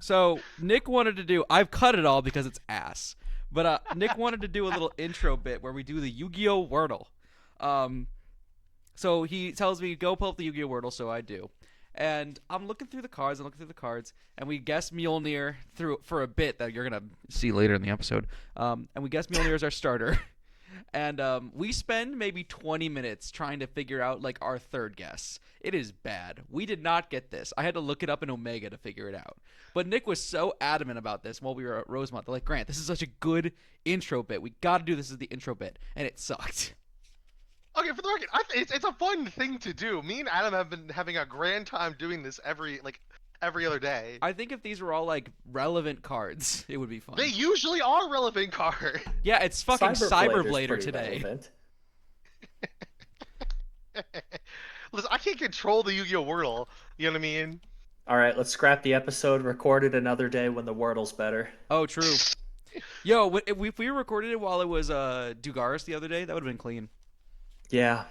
So Nick wanted to do. I've cut it all because it's ass. But Nick wanted to do a little intro bit where we do the Yu-Gi-Oh Wordle. Um, so he tells me go pull up the Yu-Gi-Oh Wordle, so I do. And I'm looking through the cards. And we guess Mjolnir through for a bit that you're gonna see later in the episode. And we guess Mjolnir is our starter. And we spend maybe 20 minutes trying to figure out like our third guess. It is bad. We did not get this. I had to look it up in Omega to figure it out. But Nick was so adamant about this while we were at Rosemont. They're like, Grant, this is such a good intro bit. We got to do this as the intro bit, and it sucked. Okay, for the record, it's a fun thing to do. Me and Adam have been having a grand time doing this every other day. I think if these were all like relevant cards, it would be fun. They usually are relevant cards. Yeah, it's fucking Cyberblader today. Relevant. Listen, I can't control the Yu-Gi-Oh Wordle. You know what I mean? All right, let's scrap the episode. Record it another day when the Wordle's better. Oh, true. Yo, if we recorded it while it was Dugaris the other day, that would have been clean. Yeah.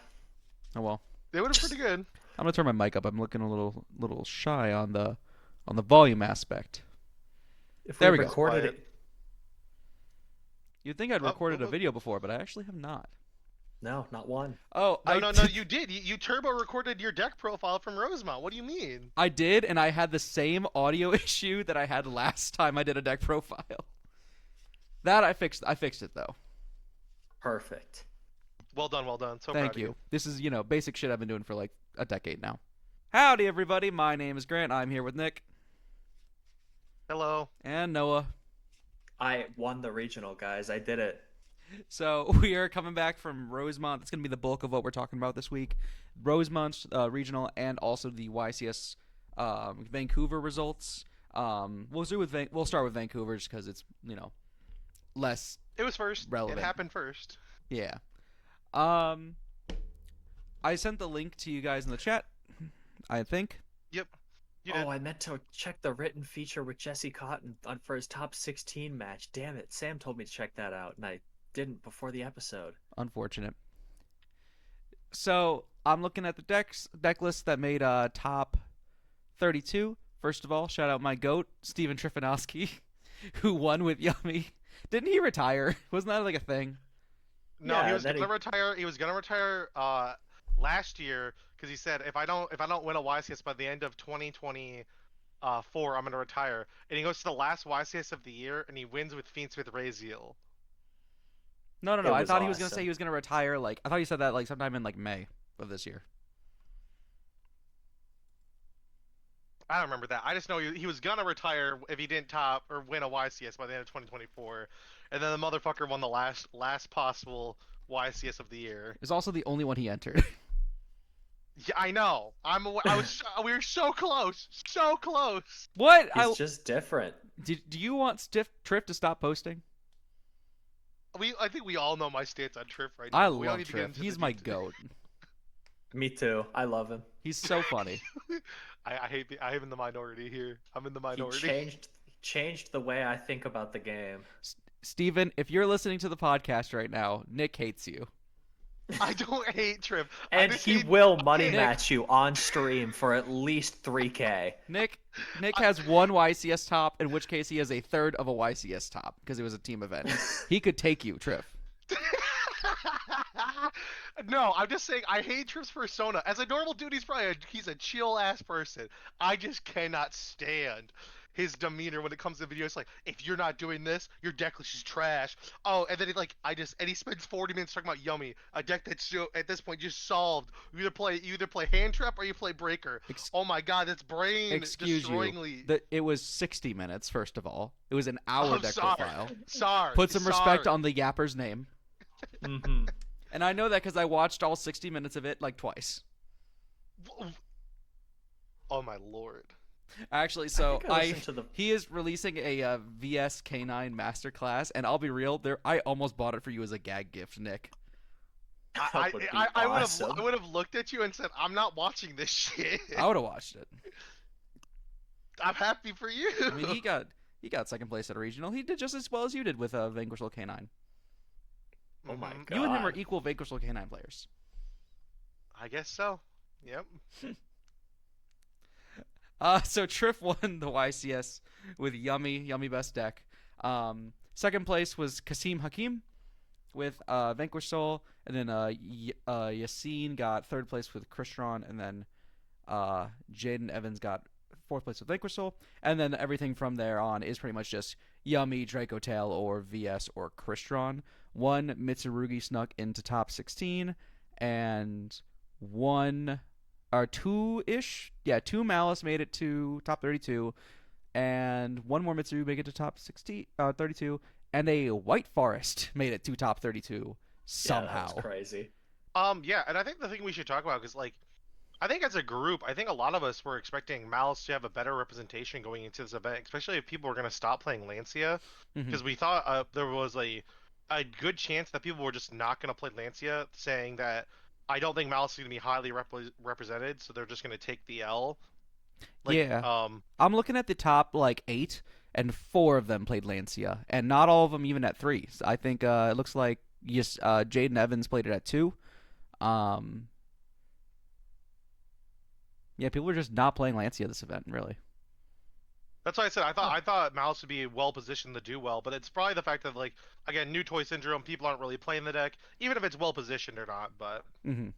Oh well. They would have pretty good. I'm gonna turn my mic up. I'm looking a little shy on the volume aspect. If There we we go. recorded it. You'd think I'd recorded a video before, but I actually have not. No, not one. Oh, No, you did. You turbo recorded your deck profile from Rosemont. What do you mean? I did, and I had the same audio issue that I had last time I did a deck profile. That I fixed. I fixed it though. Perfect. Well done. So Thank proud you. of you. This is basic shit I've been doing for like a decade now. Howdy, everybody. My name is Grant. I'm here with Nick Hello. and Noah. I won the regional, guys. I did it. So we are coming back from Rosemont. That's going to be the bulk of what we're talking about this week. Rosemont regional and also the YCS Vancouver results. We'll start with Vancouver just because it's less. It was first. Relevant. It happened first. Yeah. I sent the link to you guys in the chat, I think. Yep. You did. Oh, I meant to check the written feature with Jesse Cotton for his top 16 match. Damn it. Sam told me to check that out, and I didn't before the episode. Unfortunate. So I'm looking at the deck list that made top 32. First of all, shout out my goat, Steven Trifanowski, who won with Yummy. Didn't he retire? Wasn't that like a thing? No, Yeah, he was gonna retire. He was gonna retire last year because he said if I don't win a YCS by the end of 2024, I'm gonna retire. And he goes to the last YCS of the year and he wins with Fiends with Raziel. No. It I was thought he was gonna awesome. say he was gonna retire. Like I thought he said that like sometime in like May of this year. I don't remember that. I just know he was gonna retire if he didn't top or win a YCS by the end of 2024, and then the motherfucker won the last possible YCS of the year. It's also the only one he entered. Yeah, I know. We were so close, so close. What? He's just different. Do you want Triff to stop posting? I think we all know my stance on Triff right I now. We don't love need to get Triff. into He's the my details. goat. Me too. I love him. He's so funny. I am in the minority here. I'm in the He minority. changed the way I think about the game. Steven, if you're listening to the podcast right now, Nick hates you. I don't hate Triff. And he will money match you on stream for at least 3K. Nick has one YCS top, in which case he has a third of a YCS top because it was a team event. He could take you, Triff. No, I'm just saying I hate Triff's persona. As a normal dude, he's a chill ass person. I just cannot stand his demeanor when it comes to videos. Like, if you're not doing this, your deck list is trash. Oh, and then he spends 40 minutes talking about Yummy, a deck that's at this point just solved. You either play Hand Trap or you play Breaker. Oh my god, that's brain destroyingly. It was 60 minutes. First of all, it was an hour deck sorry. profile. Sorry. Put some respect on the Yapper's name. Mm-hmm. And I know that because I watched all 60 minutes of it like twice. Oh my lord. Actually, so listened to the... he is releasing a VS K9 masterclass, and I'll be real, I almost bought it for you as a gag gift, Nick. I would be would awesome. have looked at you and said, I'm not watching this shit. I would have watched it. I'm happy for you. I mean, he got second place at a regional. He did just as well as you did with Vanquishable K9. Oh my god. You and him are equal Vanquishable K9 players. I guess so. Yep. So Triff won the YCS with Yummy best deck. Second place was Kasim Hakim with Vanquish Soul, and then Yassine got third place with Crystron, and then Jaden Evans got fourth place with Vanquish Soul, and then everything from there on is pretty much just Yummy, Draco Tail, or VS or Crystron. One Mitsurugi snuck into top 16, and one or two Malice made it to top 32, and one more Mitsurugi made it to top 32, and a White Forest made it to top 32 Yeah, that somehow. was crazy. Yeah, and I think the thing we should talk about is like, I think as a group, I think a lot of us were expecting Malice to have a better representation going into this event, especially if people were going to stop playing Lancia, because we thought there was a good chance that people were just not going to play Lancia, saying that I don't think Malice is going to be highly represented, so they're just going to take the L. Like, Yeah. I'm looking at the top like 8, and 4 of them played Lancia, and not all of them even at 3. So I think it looks like yes, Jaden Evans played it at 2. Um, yeah, people are just not playing Lancia this event, really. That's why I said I thought Malice would be well positioned to do well, but it's probably the fact that like again new toy syndrome, people aren't really playing the deck, even if it's well positioned or not. But Hmm.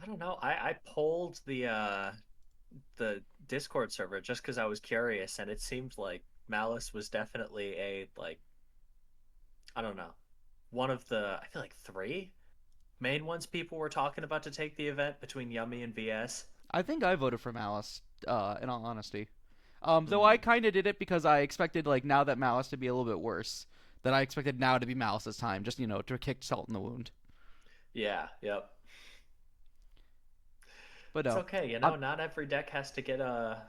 I don't know. I polled the Discord server just because I was curious, and it seemed like Malice was definitely a like I don't know, one of the I feel like 3 main ones people were talking about to take the event between Yummy and VS. I think I voted for Malice, in all honesty. Though I Mhm. kind of did it because I expected, like, now that Malice to be a little bit worse, that I expected now to be Malice's time, just, to kick salt in the wound. Yeah, yep. But It's no. okay, I'm, not every deck has to get a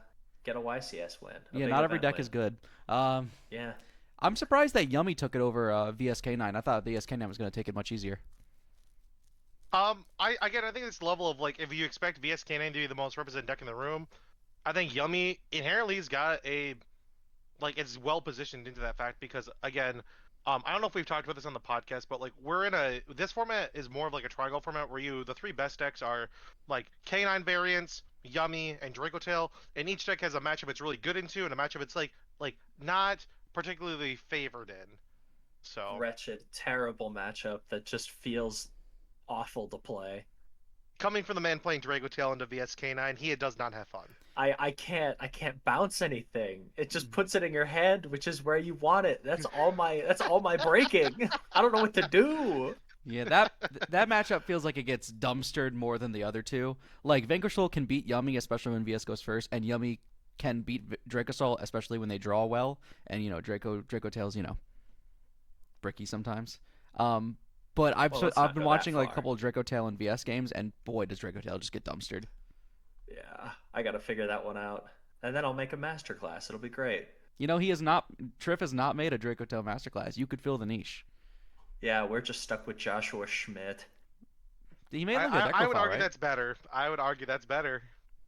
YCS win, a yeah, big not every event deck win. is good. Um, Yeah. I'm surprised that Yummy took it over VSK9. I thought VSK9 was going to take it much easier. I think this level of like if you expect VSK9 to be the most represented deck in the room, I think Yummy inherently has got a like it's well positioned into that fact because again, I don't know if we've talked about this on the podcast, but like we're in a this format is more of like a triangle format where the 3 best decks are like K9 variants, Yummy, and Draco Tail, and each deck has a matchup it's really good into and a matchup it's like not particularly favored in. So Wretched, terrible matchup that just feels awful to play. coming from the man playing Draco Tail into VSK9, he does not have fun. I can't bounce anything. It just puts it in your hand, which is where you want it. That's all my breaking. I don't know what to do. Yeah, that matchup feels like it gets dumpstered more than the other two. Like Vanquishal can beat Yummy, especially when VS goes first, and Yummy can beat Dracosol, especially when they draw well. And Draco Tails, bricky sometimes. But Well, let's I've not been go that watching like a far. couple of Draco Tail and VS games, and boy, does Draco Tail just get dumpstered. Yeah, I gotta figure that one out. And then I'll make a masterclass. It'll be great. He has not Triff has not made a Draco Tail masterclass. You could fill the niche. Yeah, we're just stuck with Joshua Schmidt. He made I, like a deck I, I would profile, argue right? that's better. I would argue that's better.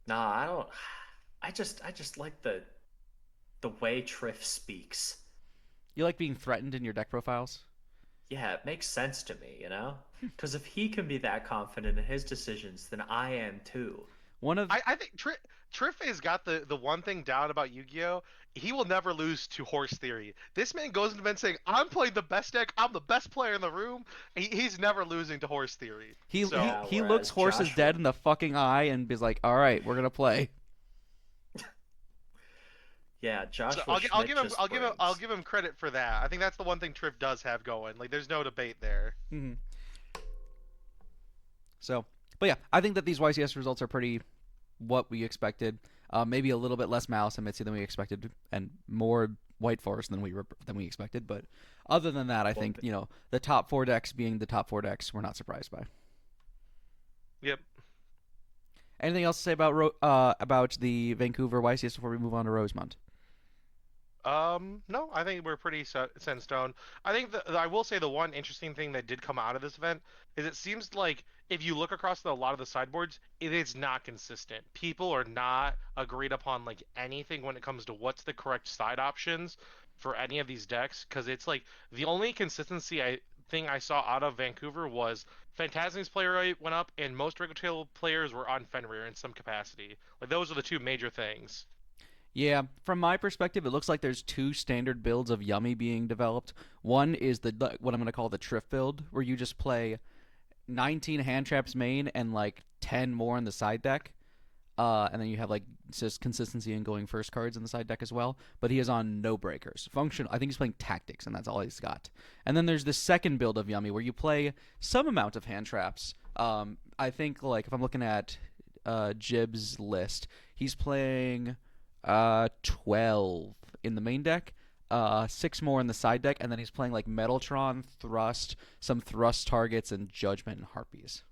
Nah, I don't. I just like the way Triff speaks. You like being threatened in your deck profiles? Yeah, it makes sense to me, you know? Because if he can be that confident in his decisions, then I am too. One of I think Triff has got the one thing down about Yu-Gi-Oh! He will never lose to Horse Theory. This man goes into event saying, "I'm playing the best deck. I'm the best player in the room." He's never losing to Horse Theory. he he, So Yeah, he looks whereas horses Joshua. dead in the fucking eye and is like, "All right, we're gonna play." Yeah, so Joshua I'll Schmidt give him just I'll brings. give him credit for that. I think that's the one thing Triff does have going. Like there's no debate there. Mhm. So, but yeah, I think that these YCS results are pretty what we expected. Maybe a little bit less Malice and Mitzi than we expected, and more White Forest than we expected. But other than that, I Well, think the top 4 decks being the top 4 decks, we're not surprised by. Yep. Anything else to say about the Vancouver YCS before we move on to Rosemont? No, I think we're pretty set in stone. I think I will say the one interesting thing that did come out of this event is it seems like if you look across a lot of the sideboards, it is not consistent. People are not agreed upon like anything when it comes to what's the correct side options for any of these decks. Because it's like the only consistency thing I saw out of Vancouver was Phantasm's player rate went up, and most Dragon Tail players were on Fenrir in some capacity. Like those are the 2 major things. Yeah, from my perspective, it looks like there's two standard builds of Yummy being developed. One is what I'm going to call the Triff build, where you just play 19 hand traps main and like 10 more in the side deck. And then you have like just consistency in going first cards in the side deck as well. But he is on no breakers. Functional. I think he's playing tactics, and that's all he's got. And then there's the second build of Yummy where you play some amount of hand traps. I think like if I'm looking at Jib's list, he's playing 12 in the main deck. 6 more in the side deck, and then he's playing like Metaltron, Thrust, some Thrust targets, and Judgment and Harpies.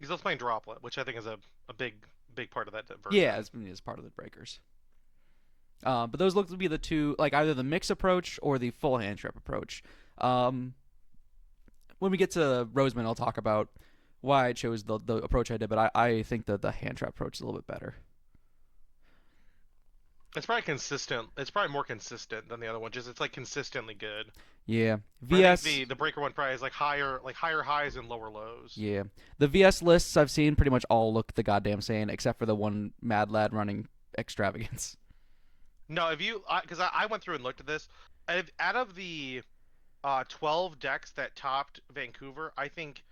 He's also playing Droplet, which I think is a big part of that version. Yeah, it's part of the breakers. But those look to be the two, like either the mix approach or the full hand trap approach. When we get to Roseman, I'll talk about why I chose the approach I did, but I think that the hand trap approach is a little bit better. It's probably consistent. It's probably more consistent than the other one. Just it's like consistently good. Yeah, I VS. think the breaker one probably is like higher highs and lower lows. Yeah, the VS lists I've seen pretty much all look the goddamn same, except for the one Mad Lad running Extravagance. No, if you because I went through and looked at this, out of the 12 decks that topped Vancouver, I think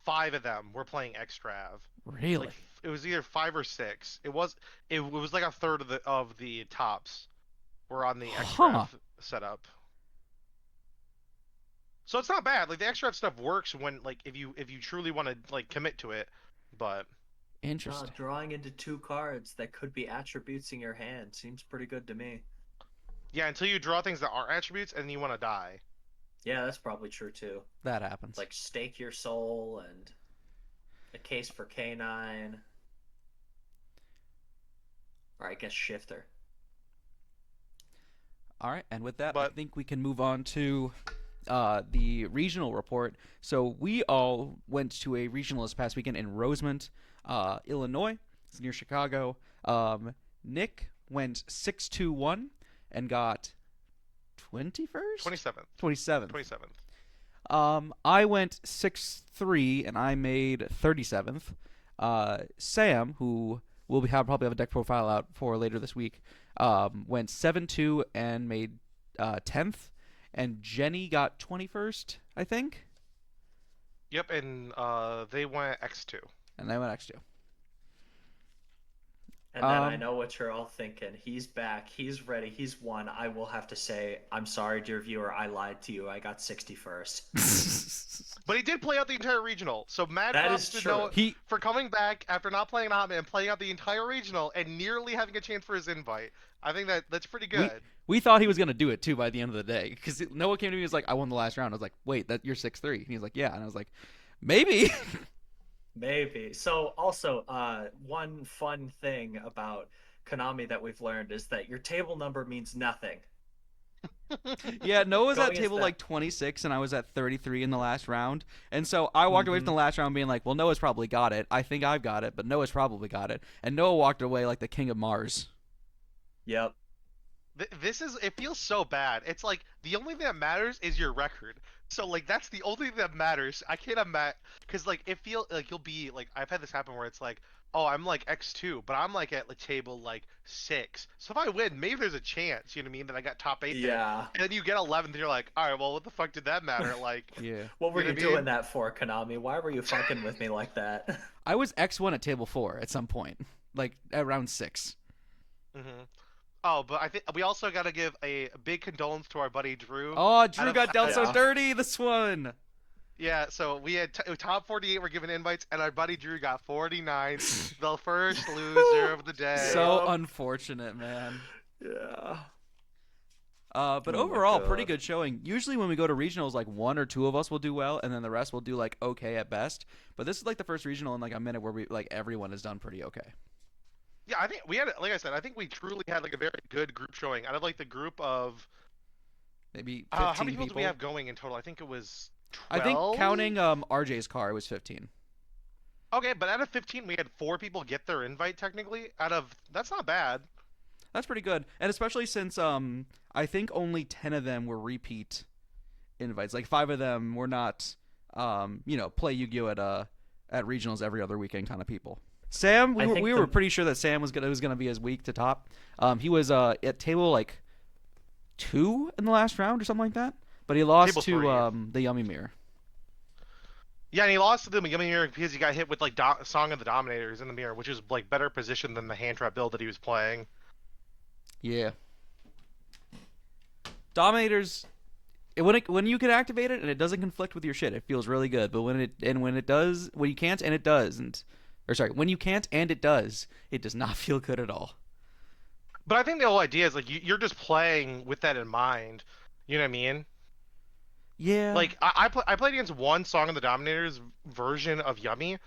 5 of them were playing Extrav. Really? Like, it was either 5 or 6. It was like a third of the tops were on the Extrav setup. So it's not bad. Like the Extrav stuff works when like if you truly want to like commit to it, but Interesting. Drawing into 2 cards that could be attributes in your hand seems pretty good to me. yeah, until you draw things that are attributes and you want to die. Yeah, that's probably true too. That happens. Like Stake Your Soul and A Case for K9. Or I guess Shifter. All right, and with that, I But- think we can move on to the regional report. So we all went to a regional this past weekend in Rosemont, Illinois. It's near Chicago. Nick went 6-2-1 and got 21st? 27th. 27th. 27th. I went 6-3 and I made 37th. Sam, who will probably have a deck profile out for later this week, went 7-2 and made 10th. And Jenny got 21st, I think. Yep, and they went X2. And I went X2. And then I know what you're all thinking. He's back. He's ready. He's won. I will have to say, I'm sorry, dear viewer. I lied to you. I got 61st. But he did play out the entire regional, so mad That props is to true. Noah He for coming back after not playing a hot man, playing out the entire regional, and nearly having a chance for his invite. I think that's pretty good. we thought he was gonna do it too by the end of the day, because Noah came to me and was like, "I won the last round." I was like, "Wait, that you're 6-3?" And he was like, "Yeah," and I was like, "Maybe." Maybe. So also, one fun thing about Konami that we've learned is that your table number means nothing. Yeah, Noah was Go at against table that. like 26, and I was at 33 in the last round. And so I walked away from the last round being like, well, Noah's probably got it. I think I've got it, but Noah's probably got it. And Noah walked away like the king of Mars. Yep. It feels so bad. It's like the only thing that matters is your record. So like that's the only thing that matters. I can't imagine because like it feels like you'll be like I've had this happen where it's like, oh, I'm like X2, but I'm like at the table like 6. So if I win, maybe there's a chance. You know what I mean? That I got top 8 there. Yeah. And then you get 11th, and you're like, all right, well, what the fuck did that matter? Like, Yeah. What were You know you what I mean? doing that for, Konami? Why were you fucking with me like that? I was X1 at table 4 at some point, like at round 6. mm-hmm. Oh, but I think we also got to give a big condolence to our buddy Drew. Oh, Drew of- got dealt so Yeah. dirty this one. Yeah, so we had top 48 were given invites, and our buddy Drew got 49, the first loser of the day. So unfortunate, man. Yeah. But Oh my overall, pretty God. good showing. Usually when we go to regionals, like 1 or 2 of us will do well, and then the rest will do like okay at best. But this is like the first regional in like a minute where we like everyone has done pretty okay. Yeah, I think we had, like I said, I think we truly had like a very good group showing. Out of like the group of Maybe 15 how many people do we have going in total? I think it was 12. I think counting RJ's car, it was 15. Okay, but out of 15, we had 4 people get their invite technically. That's not bad. That's pretty good, and especially since I think only 10 of them were repeat invites. Like 5 of them were not play Yu-Gi-Oh at regionals every other weekend kind of people. Sam, I think we were pretty sure that Sam was gonna be his weak to top. He was at table like 2 in the last round or something like that, but he lost Table to 3. the Yummy Mirror. Yeah, and he lost to the Yummy Mirror because he got hit with like Song of the Dominators in the mirror, which is like better position than the hand trap build that he was playing. Yeah. Dominators, when you can activate it and it doesn't conflict with your shit, it feels really good. But when it does, when you can't and it doesn't, or sorry, when you can't and it does not feel good at all. But I think the whole idea is like you're just playing with that in mind. You know what I mean? Yeah. Like I played against one Song of the Dominators version of Yummy,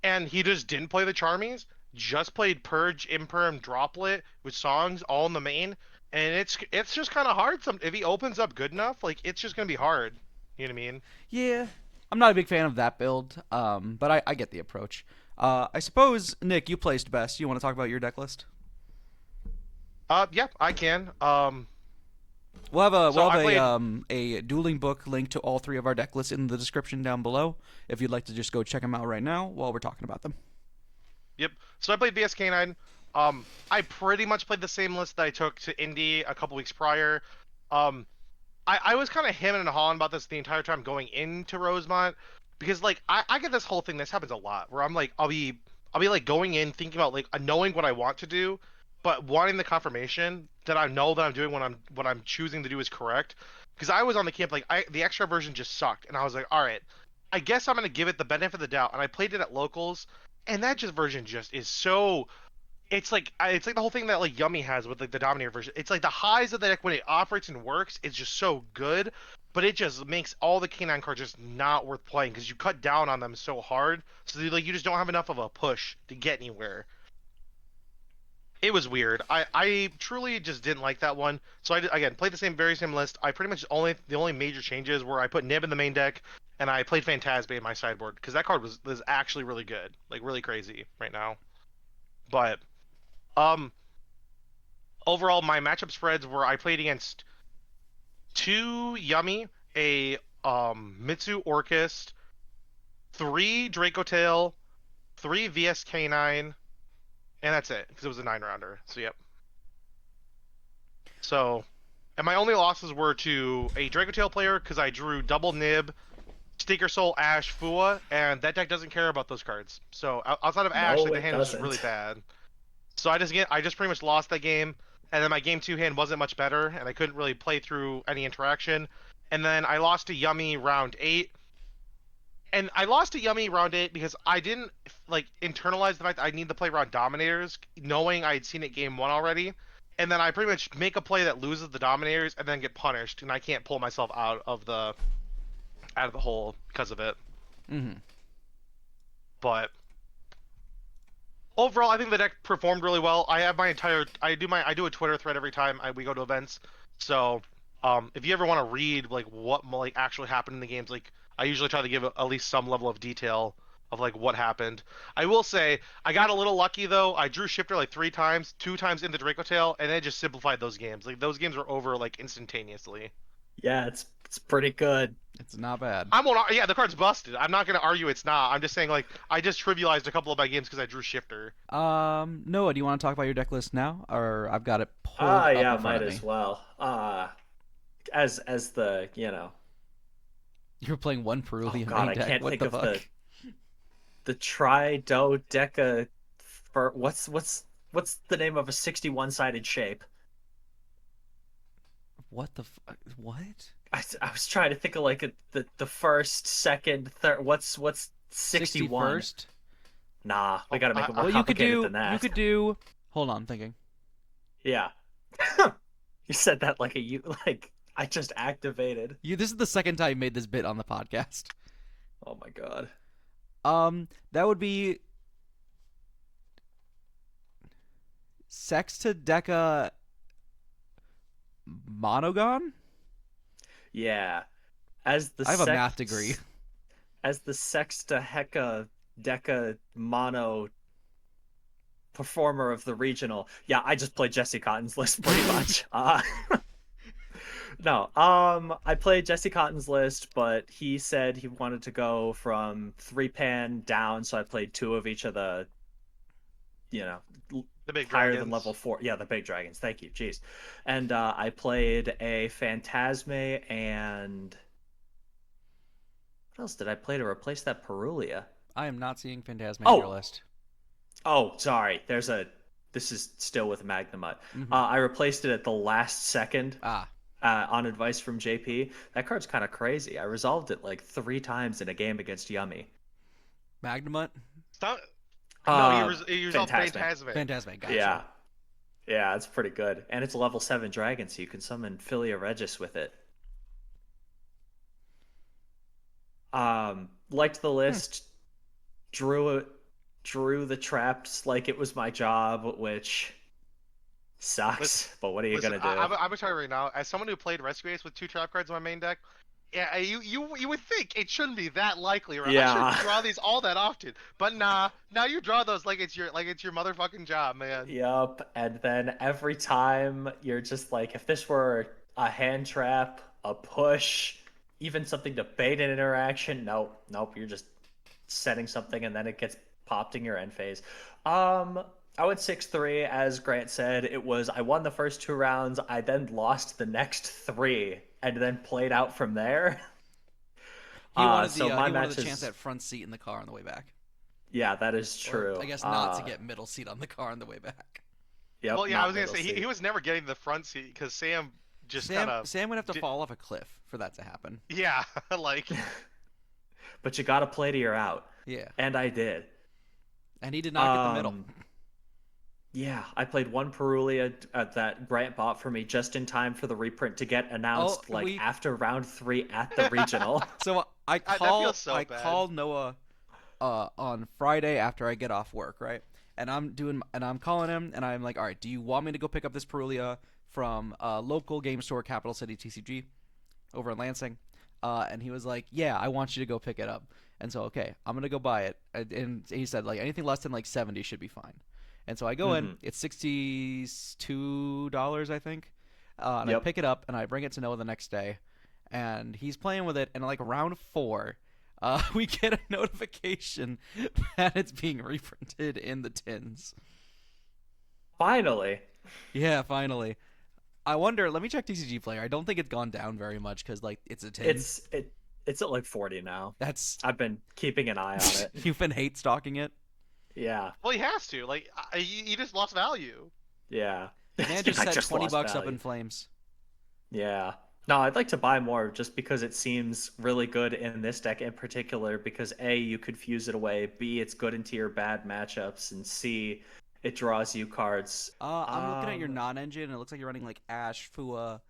and he just didn't play the Charmies. Just played Purge, Imperm, Droplet with songs all in the main, and it's just kind of hard. If he opens up good enough, like it's just gonna be hard. You know what I mean? Yeah. I'm not a big fan of that build, but I get the approach. I suppose, Nick, you placed best. You want to talk about your deck list? Yeah, I can. We'll have a So I a dueling book link to all 3 of our deck lists in the description down below. If you'd like to just go check them out right now while we're talking about them. Yep. So I played VSK9. I pretty much played the same list that I took to Indy a couple weeks prior. Um, I was kind of hemming and hawing about this the entire time going into Rosemont because like I get this whole thing. This happens a lot where I'm like I'll be like going in thinking about like knowing what I want to do, but wanting the confirmation that I know that I'm doing what I'm choosing to do is correct. Because I was on the camp like the extra version just sucked, and I was like, all right, I guess I'm gonna give it the benefit of the doubt, and I played it at locals, and that just version just is so. It's like the whole thing that like Yummy has with like the Dominator version. It's like the highs of the deck when it operates and works is just so good, but it just makes all the K9 cards just not worth playing because you cut down on them so hard. So like you just don't have enough of a push to get anywhere. It was weird. I truly just didn't like that one. So again played the very same list. I pretty much the only major changes were I put Nib in the main deck and I played Phantasme in my sideboard because that card was actually really good, like really crazy right now. But um, overall, my matchup spreads were I played against 2 Yummy, a Mitsu Orchist, 3 Draco Tail, 3 VSK9, and that's it because it was a 9-rounder. So yep. So, and my only losses were to a Draco Tail player because I drew double Nib, Stinker Soul, Ash, Fua, and that deck doesn't care about those cards. So outside of Ash, No, like the it hand was just doesn't. really bad. So I just pretty much lost that game, and then my game 2 hand wasn't much better, and I couldn't really play through any interaction. And then I lost to Yummy round 8, and I lost to Yummy round 8 because I didn't like internalize the fact that I need to play around Dominators, knowing I had seen it game 1 already. And then I pretty much make a play that loses the Dominators and then get punished, and I can't pull myself out of the hole because of it. Mm-hmm. But overall, I think the deck performed really well. I have I do a Twitter thread every time we go to events. So, if you ever want to read like what like actually happened in the games, like I usually try to give at least some level of detail of like what happened. I will say I got a little lucky though. I drew Shifter like 3 times, 2 times into Draco Tail, and it just simplified those games. Like those games were over like instantaneously. Yeah, it's pretty good. It's not bad. Yeah, the card's busted. I'm not gonna argue it's not. I'm just saying like I just trivialized a couple of my games because I drew Shifter. Noah, do you want to talk about your deck list now, or I've got it pulled up Yeah, in front might of me? as well. As the You're playing one oh Peruvian god, main I deck. can't What think the of fuck? the tridodeca for what's the name of a 61-sided shape? What the fuck? What? I was trying to think of like the first, second, third. What's 61? 61st? Nah, we gotta make it more Well, complicated than that. You could do. Hold on, I'm thinking. Yeah. You said that like like I just activated. This is the second time you made this bit on the podcast. Oh my god. That would be Sextadeca Monogon. Yeah. As the I have a math degree. As the sextaheca deca mono performer of the regional. Yeah, I just played Jesse Cotton's list pretty much. No, I played Jesse Cotton's list, but he said he wanted to go from 3-pan down, so I played 2 of each of the you know, The big higher than dragons. level 4. Yeah, the big dragons. Thank you. Jeez. And I played a Phantasme and what else did I play to replace that Perulia? I am not seeing Phantasma on your Oh, list. oh, sorry. This is still with Magnamut. Hmm. I replaced it at the last second Ah, on advice from JP. That card's kind of crazy. I resolved it like 3 times in a game against Yummy. Magnemut? Stop. No, Uh, he resolved Phantasme. Phantasmic. Phantasma, gotcha. Yeah. Yeah, it's pretty good. And it's a level 7 dragon, so you can summon Philia Regis with it. Liked the Hmm. list. Drew drew the traps like it was my job, which Listen, sucks. But what are you listen. gonna do? I'm gonna tell you right now, as someone who played Rescue Ace with 2 trap cards in my main deck, yeah, you would think it shouldn't be that likely, right? I shouldn't Yeah. draw these all that often, but nah. Now you draw those like it's your motherfucking job, man. Yup. And then every time you're just like, if this were a hand trap, a push, even something to bait an interaction, nope, nope. You're just setting something and then it gets popped in your end phase. Um, I went 6-3, as Grant said. It was I won the first 2 rounds, I then lost the next 3, and then played out from there. So my He wanted the chance matches, at front seat in the car on the way back, yeah, that is or true. I guess not to get middle seat on the car on the way back. Yep, Well, yeah, I not was gonna middle say he seat. was never getting the front seat because Sam just kind of, Sam would have to fall off a cliff for that to happen. yeah, like But you gotta play to your out, Yeah, and I did. and he did not get the middle. Um, yeah, I played one Perulia that Grant bought for me just in time for the reprint to get Oh, announced like we after round 3 at the regional. so that feels so I bad. call Noah on Friday after I get off work, right? And I'm calling him and I'm like, "All right, do you want me to go pick up this Perulia from local game store Capital City TCG over in Lansing?" And he was like, "Yeah, I want you to go pick it up." And so, okay, I'm going to go buy it. And he said like anything less than like 70 should be fine. And so I go in, Hmm. it's $62, I think. And I Yep. pick it up and I bring it to Noah the next day. And he's playing with it. And like round 4, we get a notification that it's being reprinted in the tins. Finally. Yeah, finally. I wonder. Let me check TCG Player. I don't think it's gone down very much because like it's a tins. It's at like 40 now. That's I've been keeping an eye on it. you've been hate stalking it. Yeah. Well, he has to. Like, he just lost value. Yeah. Man just I set just 20 lost bucks up value. in flames. Yeah. No, I'd like to buy more just because it seems really good in this deck in particular because A, you could fuse it away, B, it's good into your bad matchups, and C, it draws you cards. I'm looking at your Um non-engine, and it looks like you're running like Ash, Fua,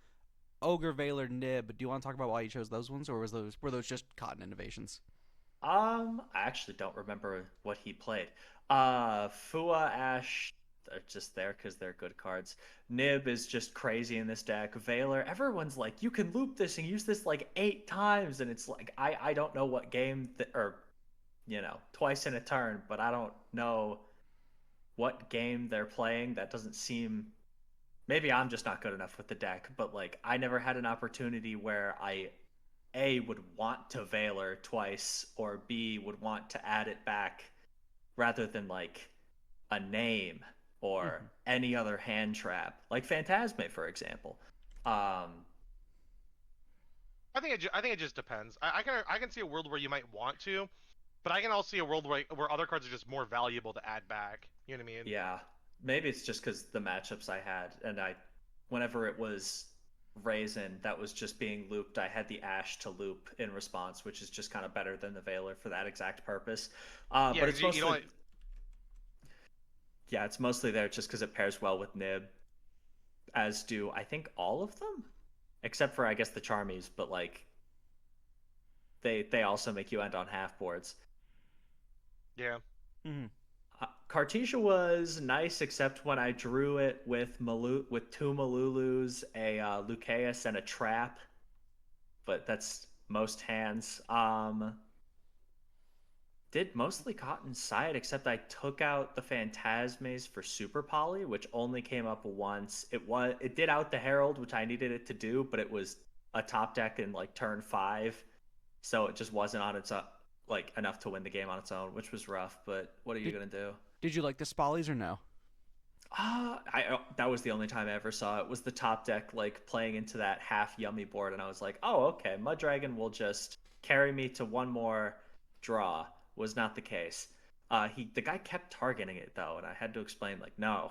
Ogre, Veiler, Nib. Do you want to talk about why you chose those ones, or were those just Cotton Innovations? I actually don't remember what he played. Fua, Ash, they're just there because they're good cards. Nib is just crazy in this deck. Veiler, everyone's like, you can loop this and use this like 8 times, and it's like I don't know what game or twice in a turn, but I don't know what game they're playing. That doesn't seem. Maybe I'm just not good enough with the deck, but like I never had an opportunity where I A would want to Veiler twice or B would want to add it back rather than like a name or Mm-hmm. any other hand trap, like Phantasme, for example. Um, I think it just depends. I can see a world where you might want to, but I can also see a world where other cards are just more valuable to add back. You know what I mean? yeah, maybe it's just because the matchups I had, and whenever it was Raisin that was just being looped, I had the Ash to loop in response, which is just kind of better than the Veiler for that exact purpose. Yeah, But because it's you mostly, don't. yeah, it's mostly there just because it pairs well with Nib, as do I think all of them, except for I guess the Charmies, but like they also make you end on half boards. Yeah. Mm-hmm. Cartesia was nice, except when I drew it with with 2 Malulus, a Lucaeus, and a trap. But that's most hands. Did mostly Cotton side, except I took out the Phantasmes for Super Poly, which only came up once. It did out the Herald, which I needed it to do, but it was a top deck in like turn 5, so it just wasn't on its like enough to win the game on its own, which was rough. But what are you Did gonna do? Did you like the Spollies or no? That was the only time I ever saw it. Was the top deck like playing into that half yummy board, and I was like, oh, okay, Mud Dragon will just carry me to one more draw. Was not the case. The guy kept targeting it though, and I had to explain like, no,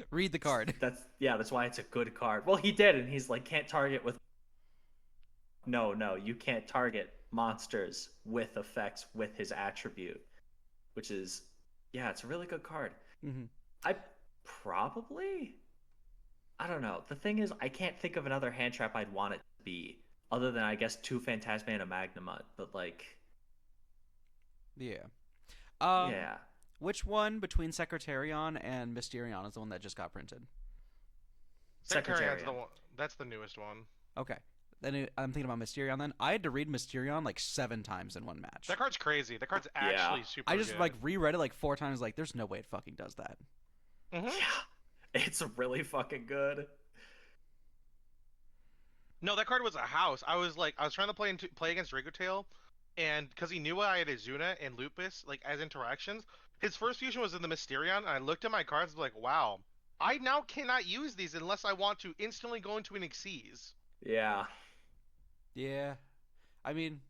Read the card. that's why it's a good card. Well, he did, and he's like, can't target with. No, you can't target monsters with effects with his attribute, which is, yeah, it's a really good card. Hmm. I probably, I don't know. The thing is, I can't think of another hand trap I'd want it to be, other than I guess two Phantasma and a Magnamut. But like, Yeah. Um, yeah, which one between Secretarion and Mysterion is the one that just got printed? Secretarian's the Secretarian. one. That's the newest one. Okay. I'm thinking about Mysterion then. I had to read Mysterion like 7 times in one match. That card's crazy. That card's Yeah. actually super I just good. like reread it like 4 times. Like, there's no way it fucking does that. Mhm. Yeah, it's really fucking good. No, that card was a house. I was trying to play against Rigotail, and because he knew I had Azuna and Lupus like as interactions, his first fusion was in the Mysterion, and I looked at my cards and was like, wow, I now cannot use these unless I want to instantly go into an Xyz. Yeah, Yeah. I mean,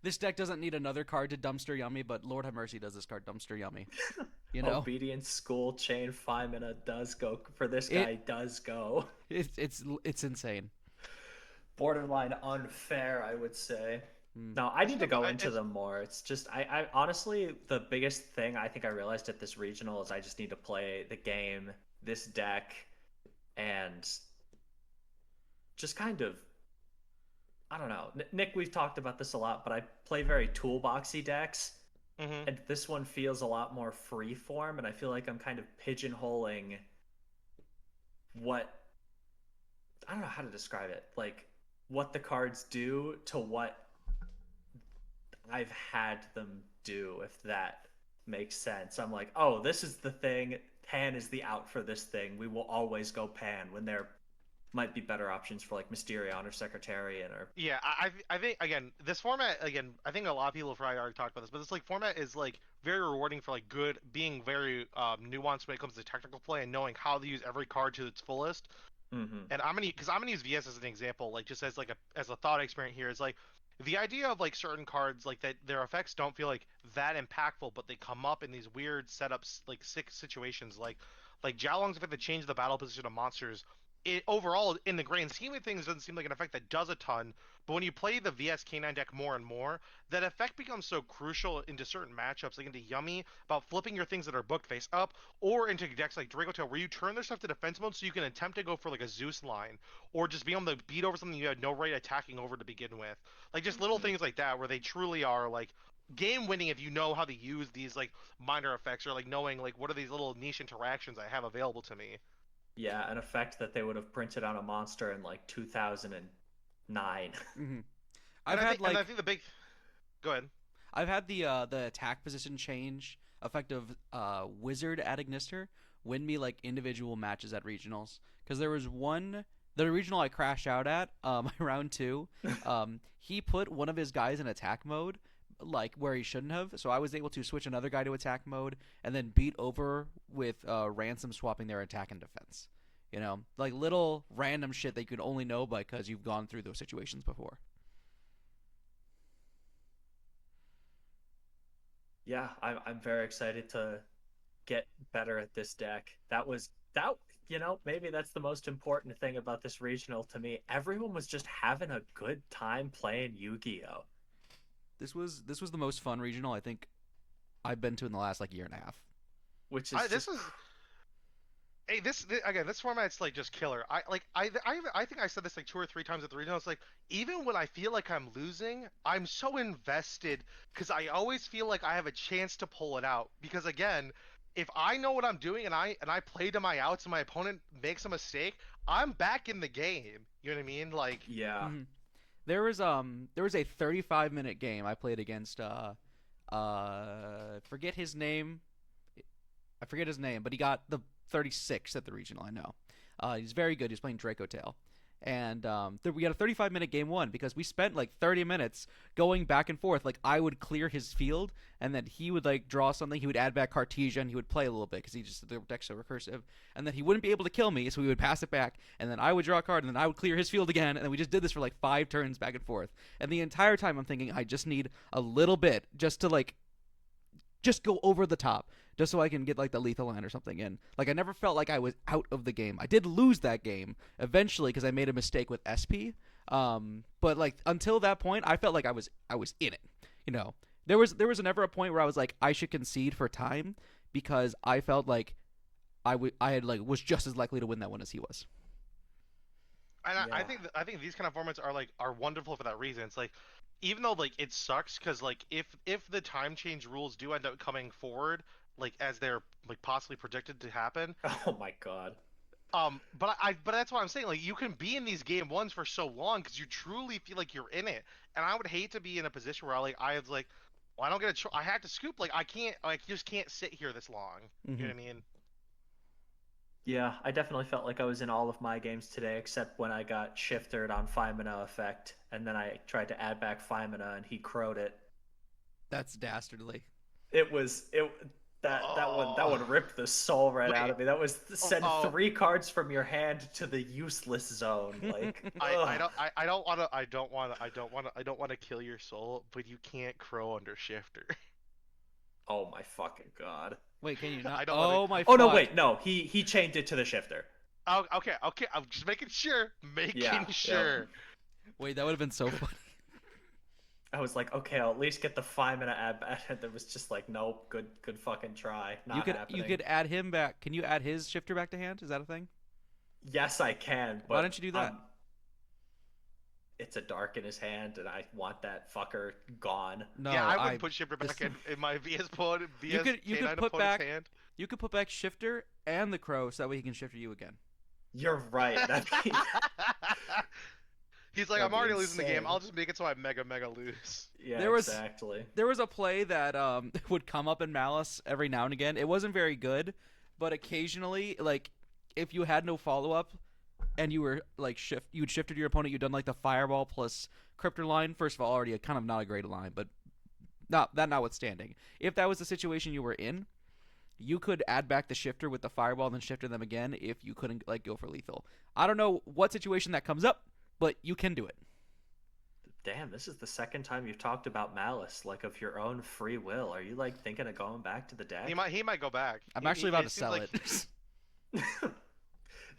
this deck doesn't need another card to dumpster yummy, but Lord have mercy does this card dumpster yummy. You know? Obedience School Chain 5 mana does go for this guy. Does go It's insane. borderline unfair, I would say. Mm. No, I need to go I- into them more. It's just I honestly, the biggest thing I think I realized at this regional is I just need to play the game, this deck, and just kind of, I don't know. Nick, we've talked about this a lot, but I play very toolboxy decks, Mhm. and this one feels a lot more free form, and I feel like I'm kind of pigeonholing what, I don't know how to describe it, like what the cards do to what I've had them do, if that makes sense. I'm like, oh, this is the thing. Pan is the out for this thing. We will always go Pan when there might be better options for like Mysterion or Secretarian or. Yeah, I think again this format again I think a lot of people have probably already talked about this, but this like format is like very rewarding for like good being very nuanced when it comes to technical play and knowing how to use every card to its fullest. Mm-hmm. And I'm gonna use VS as an example, like just as like a thought experiment here is like the idea of like certain cards like that their effects don't feel like that impactful, but they come up in these weird setups like sick situations like Jialong's effect that change the battle position of monsters. It overall in the grand scheme of things doesn't seem like an effect that does a ton, but when you play the VS K9 deck more and more, that effect becomes so crucial into certain matchups, like into Yummy, about flipping your things that are booked face up, or into decks like Dragotail, where you turn their stuff to defense mode so you can attempt to go for like a Zeus line, or just be able to beat over something you had no right attacking over to begin with. Like just little things like that, where they truly are like game winning if you know how to use these like minor effects, or like knowing like what are these little niche interactions I have available to me. Yeah, an effect that they would have printed on a monster in like 2009. Hmm. And I think the big. Go ahead. I've had the attack position change effect of Wizard at Ignister win me like individual matches at regionals, because there was the regional I crashed out at round 2. He put one of his guys in attack mode like where he shouldn't have, so I was able to switch another guy to attack mode and then beat over with Ransom swapping their attack and defense. You know, like little random shit that you could only know because you've gone through those situations before. Yeah, I'm very excited to get better at this deck. Maybe that's the most important thing about this regional to me. Everyone was just having a good time playing Yu-Gi-Oh. This was the most fun regional I think I've been to in the last like year and a half. Which is This is Hey, this format's like just killer. I think I said this like 2 or 3 times at the regional. It's like even when I feel like I'm losing, I'm so invested because I always feel like I have a chance to pull it out. Because again, if I know what I'm doing and I play to my outs and my opponent makes a mistake, I'm back in the game. You know what I mean? Like yeah. Mhm. There was a 35-minute game I played against forget his name. I forget his name, but he got the 36 at the regional. I know. He's very good. He's playing Draco Tail, And we had a 35-minute game one because we spent like 30 minutes going back and forth. Like I would clear his field, and then he would like draw something. He would add back Cartesian. He would play a little bit because the deck's so recursive, and then he wouldn't be able to kill me, so we would pass it back, and then I would draw a card, and then I would clear his field again, and then we just did this for like 5 turns back and forth. And the entire time I'm thinking I just need a little bit just to like just go over the top just so I can get like the lethal line or something in. Like I never felt like I was out of the game. I did lose that game eventually because I made a mistake with SP. But like until that point, I felt like I was in it. You know, there was never a point where I was like I should concede for time because I felt like I had like was just as likely to win that one as he was. And Yeah. I think these kind of formats are wonderful for that reason. It's like even though like it sucks because like if the time change rules do end up coming forward like as they're like possibly predicted to happen, Oh my god. but that's what I'm saying. Like you can be in these game ones for so long because you truly feel like you're in it, and I would hate to be in a position where I was like, well, I don't get I had to scoop. Like I can't, like just can't sit here this long. You know what I mean? Yeah, I definitely felt like I was in all of my games today, except when I got shifted on Femina effect, and then I tried to add back Femina, and he crowed it. That's dastardly. It was it that one ripped the soul right out of me. That was send 3 cards from your hand to the useless zone. Like I don't want to kill your soul, but you can't crow under shifter. oh my fucking god. Wait, can you not? I don't Oh wanna... my. Oh no, fuck. wait, no. He changed it to the shifter. Oh, okay. I'm just making sure. Sure. Wait, that would have been so funny. I was like, okay, I'll at least get the Femina ad back. And there was just like, nope, good fucking try. Not happening. You could add him back. Can you add his shifter back to hand? Is that a thing? Yes, I can. But why don't you do that? It's a dark in his hand, and I want that fucker gone. No, yeah, I wouldn't put shifter back in my VS opponent. You could put back hand. You could put back shifter and the crow, so that way he can shifter you again. You're right. He's like, I'm already losing the game. I'll just make it so I mega lose. Yeah, exactly. There was a play that would come up in Malice every now and again. It wasn't very good, but occasionally, like if you had no follow up, and you were like you'd shifted your opponent, you'd done like the fireball plus cryptor line. First of all, already kind of not a great line, but notwithstanding, if that was the situation you were in, you could add back the shifter with the fireball and then shifter them again if you couldn't like go for lethal. I don't know what situation that comes up, but you can do it. Damn, this is the second time you've talked about Malice, like of your own free will. Are you like thinking of going back to the deck? He might go back. I'm actually about to sell it.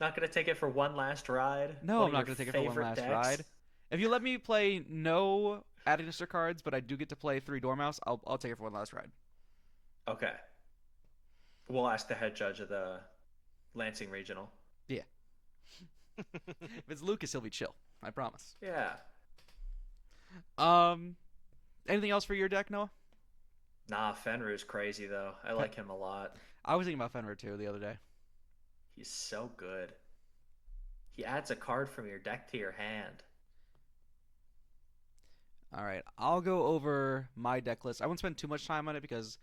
Not gonna take it for one last ride? No, I'm not gonna take it for one last ride. If you let me play no Adinister cards, but I do get to play 3 Dormouse, I'll take it for one last ride. Okay. We'll ask the head judge of the Lansing Regional. Yeah. If it's Lucas, he'll be chill. I promise. Yeah. Anything else for your deck, Noah? Nah, Fenrir's crazy though. I like him a lot. I was thinking about Fenrir too the other day. He's so good. He adds a card from your deck to your hand. All right, I'll go over my deck list. I won't spend too much time on it because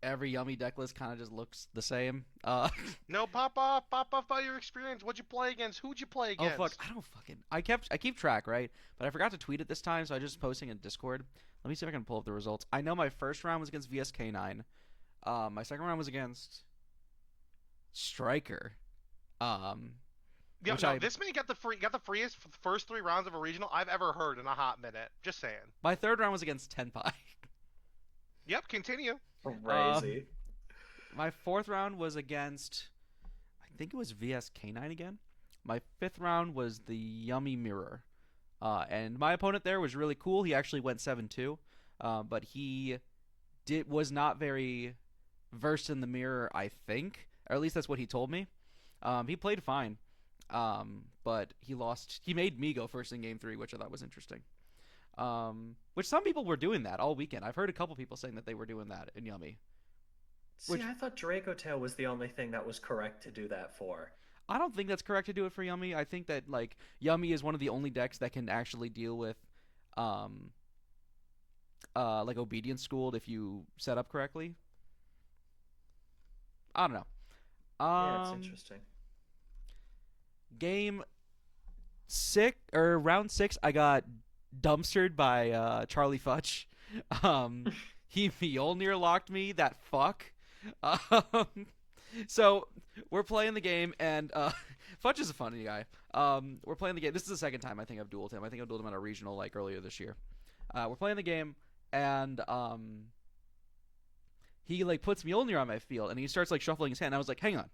every Yummy deck list kind of just looks the same. No, pop off by your experience. What'd you play against? Who'd you play against? Oh fuck, I keep track, right? But I forgot to tweet it this time, so I just posting in Discord. Let me see if I can pull up the results. I know my first round was against VSK9. My second round was against Striker. This man got the freest first 3 rounds of a regional I've ever heard in a hot minute. Just saying. My third round was against Tenpai. Yep, continue. Crazy. My fourth round was against, I think it was VSK9 again. My fifth round was the Yummy Mirror. And my opponent there was really cool. He actually went 7-2. But he was not very versed in the mirror, I think. Or at least that's what he told me. He played fine. But he lost. He made me go first in game 3, which I thought was interesting. Which some people were doing that all weekend. I've heard a couple people saying that they were doing that in Yummy. See, I thought Draco Tail was the only thing that was correct to do that for. I don't think that's correct to do it for Yummy. I think that like Yummy is one of the only decks that can actually deal with like Obedience Schooled if you set up correctly. I don't know. Yeah, it's interesting. Game round 6, I got dumpstered by Charlie Futch. Um, he Mjolnir locked me. That fuck. Um, so we're playing the game, and Futch is a funny guy. We're playing the game. This is the second time I think I've dueled him. I think I dueled him at a regional like earlier this year. We're playing the game, and he like puts Mjolnir on my field, and he starts like shuffling his hand. And I was like, hang on,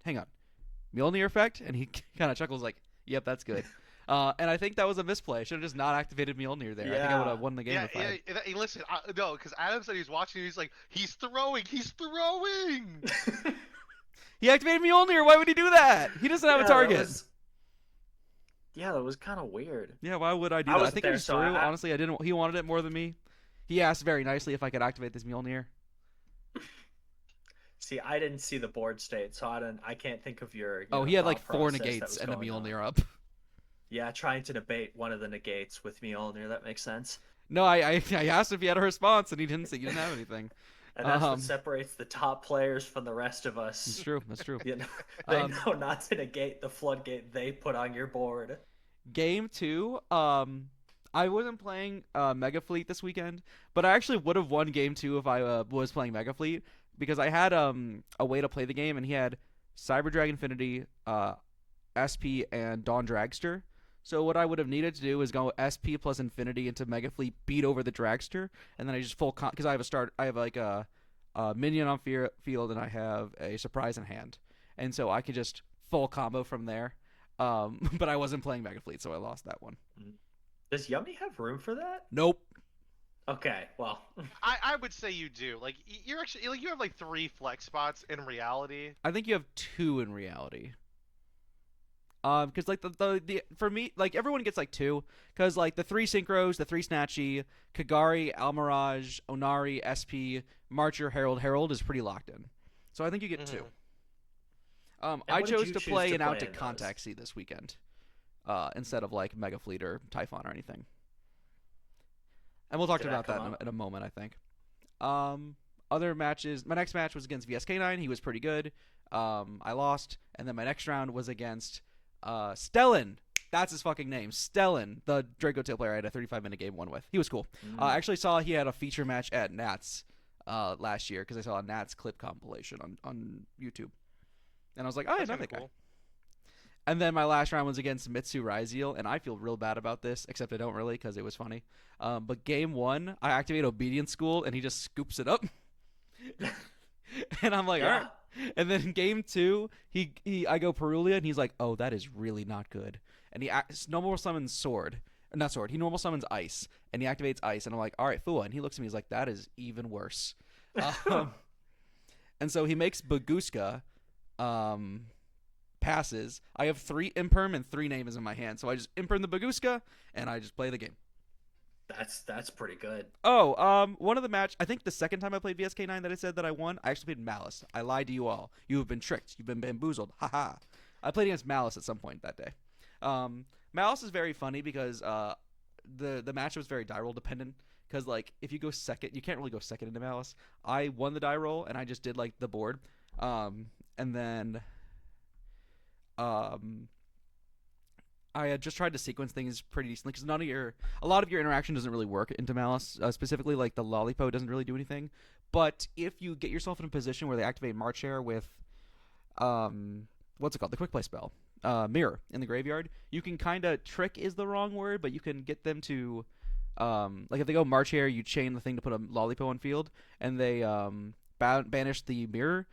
Mjolnir effect, and he kind of chuckles like, yep, that's good. And I think that was a misplay. I should have just not activated Mjolnir there. I think I would have won the game Yeah, if I had. hey, listen, no, because Adam said he was watching. He's like, he's throwing. He activated Mjolnir. Why would he do that? He doesn't have a target. That was kind of weird. Yeah, why would I do that? I think it was true. Honestly, I didn't. He wanted it more than me. He asked very nicely if I could activate this Mjolnir. See, I didn't see the board state, so I can't think of your. He had like 4 negates and a Mjolnir up. Yeah, trying to debate one of the negates with Mjolnir. That makes sense. No, I asked if he had a response, and he didn't say. He didn't have anything. And that's what separates the top players from the rest of us. That's true. That's true. You know, they know not to negate the floodgate they put on your board. Game 2, I wasn't playing Mega Fleet this weekend, but I actually would have won Game 2 if I was playing Mega Fleet, because I had a way to play the game, and he had Cyber Drag Infinity, SP, and Dawn Dragster. So what I would have needed to do is go SP plus Infinity into Mega Fleet, beat over the Dragster, and then I just because I have like a minion on field, and I have a surprise in hand, and so I could just full combo from there. But I wasn't playing Mega Fleet, so I lost that one. Does Yummy have room for that? Nope. Okay, well, I would say you do. Like, you're actually like, you have like 3 flex spots in reality. I think you have 2 in reality. Because like the for me, like everyone gets like 2, because like the 3 synchros, the 3 snatchy, Kagari, Almirage, Onari, SP, Marcher, Herald is pretty locked in. So I think you get 2. I chose to play an out to Contact C this weekend, instead of like Mega Fleet or Typhon or anything. And we'll talk about that in a moment, I think. Other matches. My next match was against VSK9. He was pretty good. I lost, and then my next round was against Stellan. That's his fucking name, Stellan, the Draco Tail player I had a 35-minute game one with. He was cool. I actually saw he had a feature match at Nats last year, because I saw a Nats clip compilation on YouTube. And I was like, oh, I know that guy. Cool. And then my last round was against Mitsu Ryziel, and I feel real bad about this, except I don't really, because it was funny. But game 1, I activate Obedience School, and he just scoops it up. And I'm like, all right. And then game 2, I go Perulia, and he's like, oh, that is really not good. And he normal summons Sword. Not Sword. He normal summons Ice, and he activates Ice. And I'm like, all right, Fua. And he looks at me, he's like, that is even worse. And so he makes Baguska, passes. I have 3 Imperm and 3 names in my hand. So I just Imperm the Baguska, and I just play the game. That's pretty good. Oh, one of the match, I think the second time I played VSK9 that I said that I won, I actually played Malice. I lied to you all. You have been tricked. You've been bamboozled. Haha. I played against Malice at some point that day. Malice is very funny because the match was very die roll dependent. Because like if you go second, you can't really go second into Malice. I won the die roll and I just did like the board, and then I had just tried to sequence things pretty decently, because a lot of your interaction doesn't really work into Malice. Specifically, like the Lollipop doesn't really do anything. But if you get yourself in a position where they activate March Air with, what's it called, the quick play spell, Mirror in the graveyard, you can kind of trick is the wrong word, but you can get them to, like if they go March Air, you chain the thing to put a Lollipop on field, and they banish the Mirror.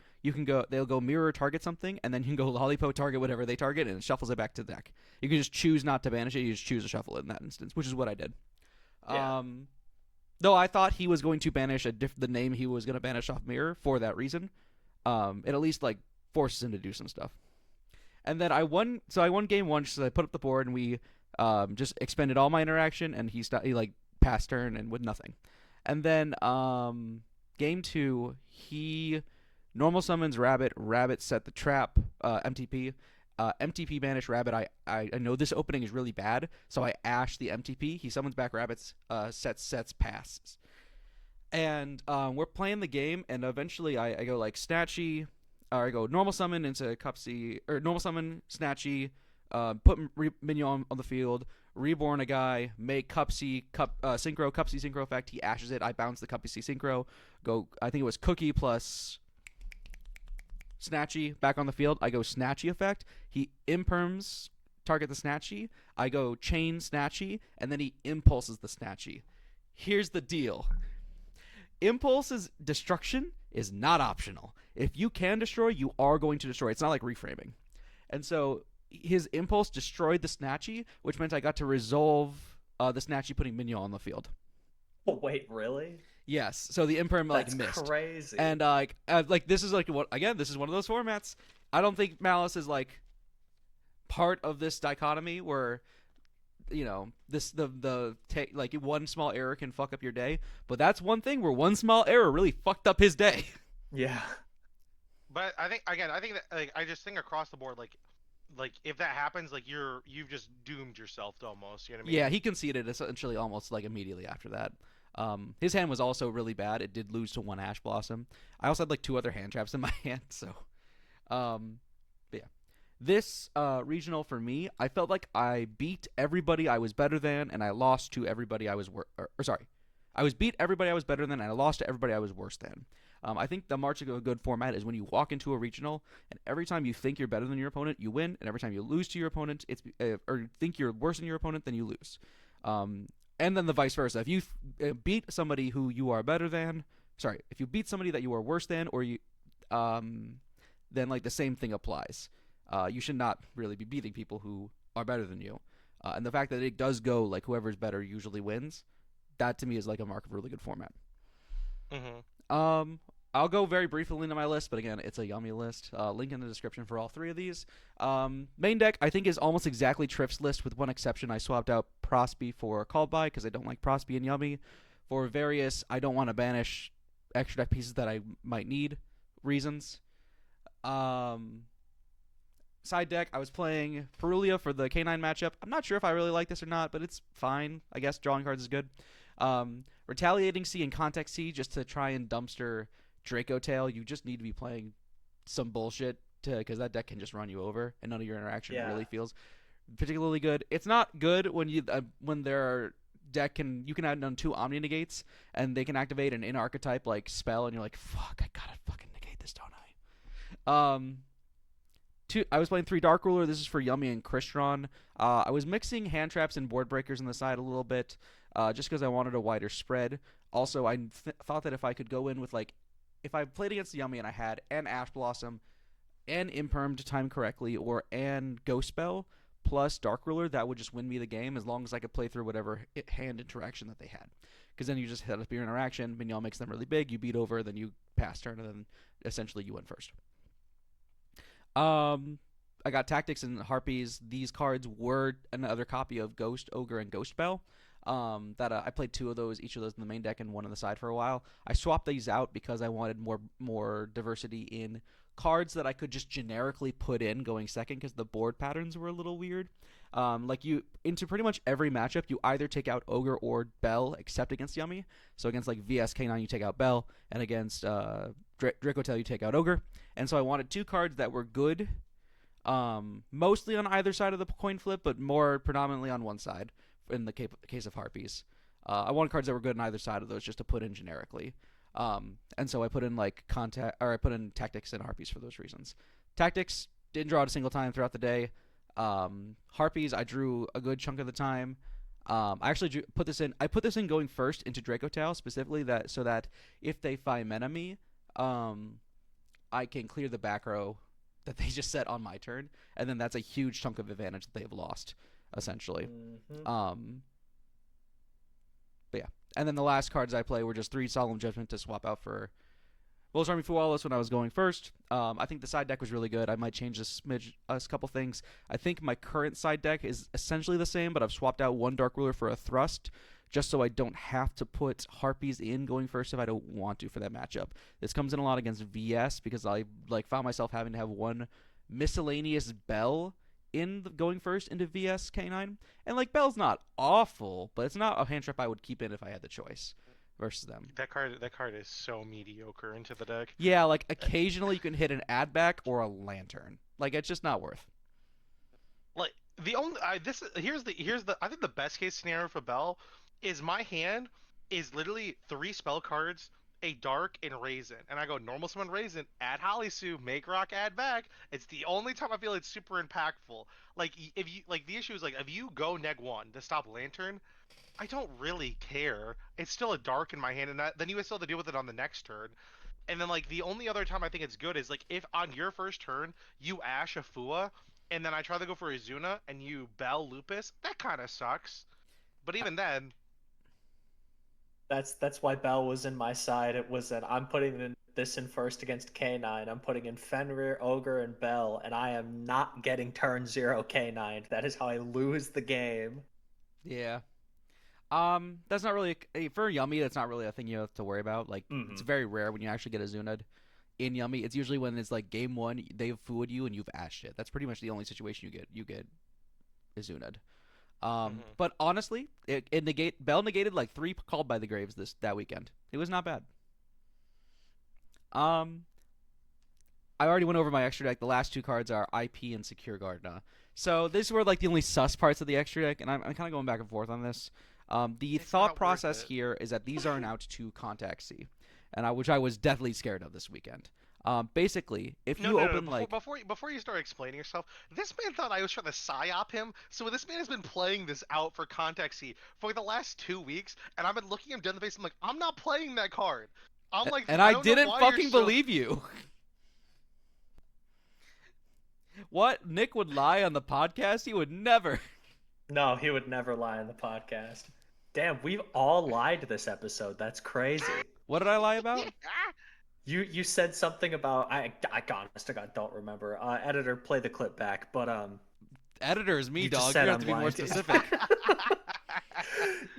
They'll go Mirror target something, and then you can go Lollipop target whatever they target, and it shuffles it back to the deck. You can just choose not to banish it. You just choose to shuffle it in that instance, which is what I did. Yeah. Though I thought he was going to banish the name he was going to banish off Mirror for that reason. It at least like forces him to do some stuff. And then I won game 1 just as I put up the board, and we just expended all my interaction, and he like passed turn and with nothing. And then game 2, he normal summons Rabbit. Rabbit set the trap. MTP. MTP banish Rabbit. I know this opening is really bad, so I ash the MTP. He summons back Rabbits. Sets passes. And we're playing the game, and eventually I go like Snatchy. I go normal summon into Cupsy, or normal summon Snatchy, put Mignon on the field, reborn a guy, make Cup C synchro effect. He ashes it. I bounce the Cup C synchro. Go. I think it was Cookie plus Snatchy back on the field. I go Snatchy effect. He imperms target the Snatchy. I go chain Snatchy, and then he impulses the Snatchy. Here's the deal. Impulse's destruction is not optional. If you can destroy, you are going to destroy. It's not like reframing. And so his impulse destroyed the Snatchy, which meant I got to resolve the Snatchy putting Mignon on the field. Oh, wait, really? Yes. So the imperm That's missed. crazy. And this is like what again? This is one of those formats. I don't think Malice is like part of this dichotomy where this like one small error can fuck up your day, but that's one thing where one small error really fucked up his day. Yeah. But I think that like I just think across the board like if that happens, like you've just doomed yourself to almost, you know what I mean? Yeah, he conceded essentially almost like immediately after that. His hand was also really bad. It did lose to one Ash Blossom. I also had like 2 other hand traps in my hand, so but yeah. This regional for me, I felt like I beat everybody I was better than, and I lost to everybody I was I was beat everybody I was better than, and I lost to everybody I was worse than. I think the march of a good format is when you walk into a regional, and every time you think you're better than your opponent, you win, and every time you lose to your opponent, or think you're worse than your opponent, then you lose. And then the vice versa. If you beat somebody who you are better than, if you beat somebody that you are worse than, or you, then like the same thing applies. You should not really be beating people who are better than you. And the fact that it does go like whoever's better usually wins, that to me is like a mark of a really good format. Mm-hmm. I'll go very briefly into my list, but again, it's a yummy list. Link in the description for all 3 of these. Main deck, I think, is almost exactly Triff's list with one exception. I swapped out Prosby for Called By because I don't like Prosby and Yummy. For various, I don't want to banish extra deck pieces that I might need reasons. Side deck, I was playing Perulia for the K9 matchup. I'm not sure if I really like this or not, but it's fine. I guess drawing cards is good. Retaliating C and Context C just to try and dumpster Draco Tail. You just need to be playing some bullshit because that deck can just run you over, and none of your interaction really feels particularly good. It's not good when when there are you can add on 2 Omni Negates, and they can activate an in-archetype like spell, and you're like, fuck, I gotta fucking negate this, don't I? I was playing 3 Dark Ruler. This is for Yummy and Crystron. I was mixing hand traps and board breakers on the side a little bit, just because I wanted a wider spread. Also, I thought that if I could go in with if I played against Yummy and I had an Ash Blossom, an Imperm to time correctly, or an Ghost Spell plus Dark Ruler, that would just win me the game as long as I could play through whatever hand interaction that they had. Because then you just hit up your interaction, Mignon makes them really big, you beat over, then you pass turn, and then essentially you win first. I got Tactics and Harpies. These cards were another copy of Ghost, Ogre, and Ghost Bell. I played 2 of those, each of those in the main deck and 1 on the side for a while. I swapped these out because I wanted more diversity in cards that I could just generically put in going second because the board patterns were a little weird. Into pretty much every matchup, you either take out Ogre or Bell, except against Yummy. So against like VSK9, you take out Bell, and against Draco Tail, you take out Ogre. And so I wanted 2 cards that were good, mostly on either side of the coin flip, but more predominantly on one side in the case of Harpies. I wanted cards that were good on either side of those just to put in generically. And so I put in I put in Tactics and Harpies for those reasons. Tactics didn't draw it a single time throughout the day. Harpies I drew a good chunk of the time. I actually put this in going first into Draco Tail specifically so that if they Phymena me, I can clear the back row that they just set on my turn, and then that's a huge chunk of advantage that they've lost essentially. Mm-hmm. But yeah, and then the last cards I play were just 3 Solemn Judgment to swap out for Will's Army Fualis when I was going first. I think the side deck was really good. I might change a couple things. I think my current side deck is essentially the same, but I've swapped out 1 Dark Ruler for a Thrust, just so I don't have to put Harpies in going first if I don't want to for that matchup. This comes in a lot against VS because I found myself having to have 1 miscellaneous Bell in going first into VS K9, and Bell's not awful, but it's not a hand trap I would keep in if I had the choice versus them. That card is so mediocre into the deck. Yeah, occasionally you can hit an add back or a lantern. It's just not worth. The only here's the I think the best case scenario for Bell is my hand is literally 3 spell cards, a dark and raisin, and I go normal summon raisin, add Halisu, make rock, add back. It's the only time I feel it's super impactful. Like if you like the issue is like if you go neg 1 to stop Lantern, I don't really care. It's still a dark in my hand, and then you would still have to deal with it on the next turn. And then like the only other time I think it's good is like if on your first turn you Ash a Fua, and then I try to go for Izuna and you Bell Lupus, that kind of sucks. But even then, That's why Bell was in my side. It was that I'm putting this in first against K9. I'm putting in Fenrir, Ogre, and Bell, and I am not getting turn 0 K9. That is how I lose the game. Yeah. That's not really for Yummy. That's not really a thing you have to worry about. Like, it's Mm-hmm. very rare when you actually get a Zunad in Yummy. It's usually when it's like game one, they've fooled you and you've ashed it. That's pretty much the only situation you get. You get a Zunad. mhm. But honestly, Bell negated like 3 called by the Graves that weekend. It was not bad. Um, I already went over my extra deck. The last 2 cards are IP and Secure Gardener. So these were like the only sus parts of the extra deck, and I'm kind of going back and forth on this. The It's thought not worth process it. here is that these aren't out to Contact C, which I was deathly scared of this weekend. Basically, if No, you no, no. open like Before you start explaining yourself, this man thought I was trying to psyop him. So this man has been playing this out for Contact C for like the last 2 weeks, and I've been looking him dead in the face. I'm like, I'm not playing that card. I'm like, and I I don't know didn't why you're fucking so. believe you. What? Nick would lie on the podcast? He would never. No, he would never lie on the podcast. Damn, we've all lied this episode. That's crazy. What did I lie about? You said something about I honest to God don't remember. Editor, play the clip back. But Editor is me, you just dog. said You have I'm to be more lying to specific.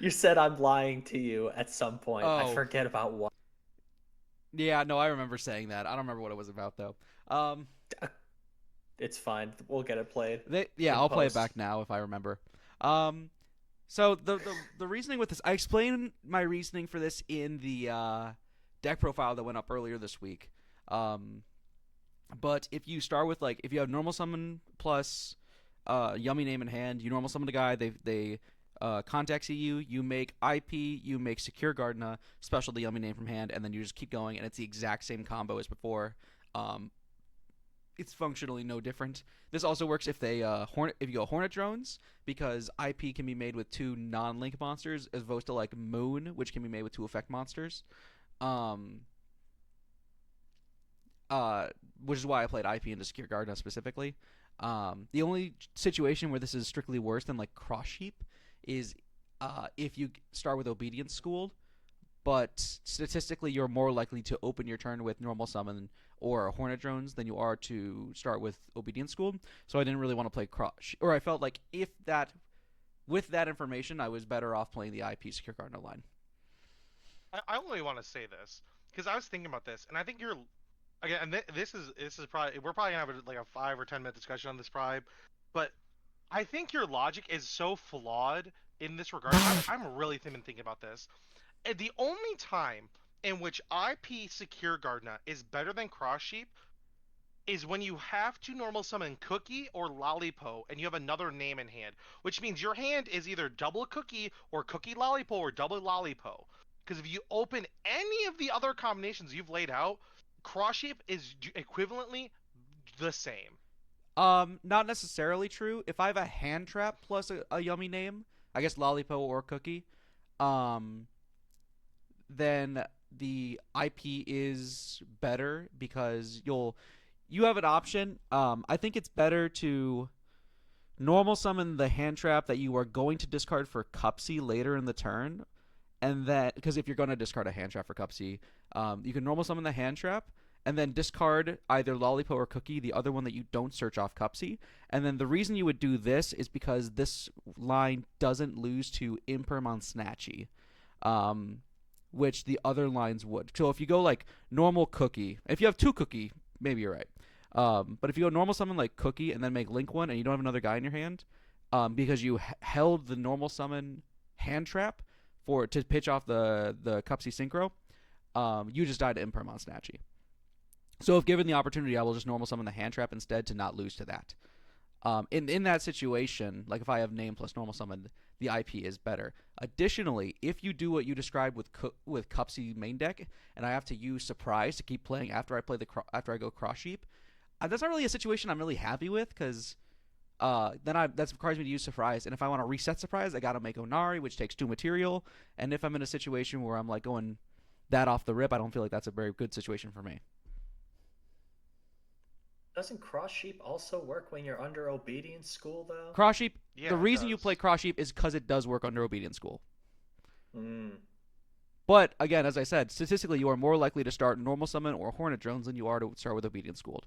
you said I'm lying to you at some point. I Oh, forget about what. yeah, no, I remember saying that. I don't remember what it was about though. Um, It's fine. We'll get it played yeah, in I'll play it post. back now if I remember. Um, so the reasoning with this, I explained my reasoning for this in the deck profile that went up earlier this week. Um, but if you start with like if you have normal summon plus yummy name in hand, you normal summon the guy. They contact you. You make IP. You make secure Gardener special the yummy name from hand, and then you just keep going, and it's the exact same combo as before. Um, it's functionally no different. This also works if if you go Hornet drones because IP can be made with 2 non-link monsters as opposed to like Moon, which can be made with 2 effect monsters. Um, uh, which is why I played IP into Secure Gardener specifically. The only situation where this is strictly worse than like Cross Sheep is if you start with Obedience Schooled, but statistically you're more likely to open your turn with normal summon or Hornet drones than you are to start with Obedience School. So I didn't really want to play Crush, or I felt like if that with that information, I was better off playing the IP Secure Gardener line. I only want to say this because I was thinking about this, and I think you're again. And this is probably we're probably gonna have like a 5 or 10 minute discussion on this probably, but I think your logic is so flawed in this regard. I'm really thinking about this. And the only time in which IP Secure Gardener is better than Cross Sheep is when you have to normal summon Cookie or Lollipo and you have another name in hand, which means your hand is either double Cookie or Cookie Lollipo or double Lollipo. Because if you open any of the other combinations you've laid out, Cross Sheep is equivalently the same. Not necessarily true. If I have a hand trap plus a yummy name, I guess Lollipo or Cookie, um, then the IP is better because you have an option. I think it's better to normal summon the hand trap that you are going to discard for Cupsy later in the turn, and that because if you're going to discard a hand trap for Cupsy, you can normal summon the hand trap and then discard either Lollipo or Cookie, the other one that you don't search off Cupsy. And then the reason you would do this is because this line doesn't lose to Imperm on Snatchy. Which the other lines would. So if you go like normal Cookie, if you have 2 Cookie, maybe you're right. But if you go normal summon like Cookie and then make Link one and you don't have another guy in your hand, because you held the normal summon hand trap to pitch off the Cupsy Synchro, you just died to Imperm on Snatchy. So if given the opportunity, I will just normal summon the hand trap instead to not lose to that. In that situation, like if I have name plus normal summon, the IP is better. Additionally, if you do what you described with Cupsy main deck, and I have to use surprise to keep playing after after I go cross sheep, that's not really a situation I'm really happy with because that requires me to use surprise, and if I want to reset surprise, I gotta make Onari, which takes 2 material, and if I'm in a situation where I'm like going that off the rip, I don't feel like that's a very good situation for me. Doesn't cross sheep also work when you're under obedience school though? Cross sheep. Yeah, The it reason you does. play cross sheep is because it does work under obedience school. Mm. But again, as I said, statistically, you are more likely to start normal summon or hornet drones than you are to start with obedience schooled.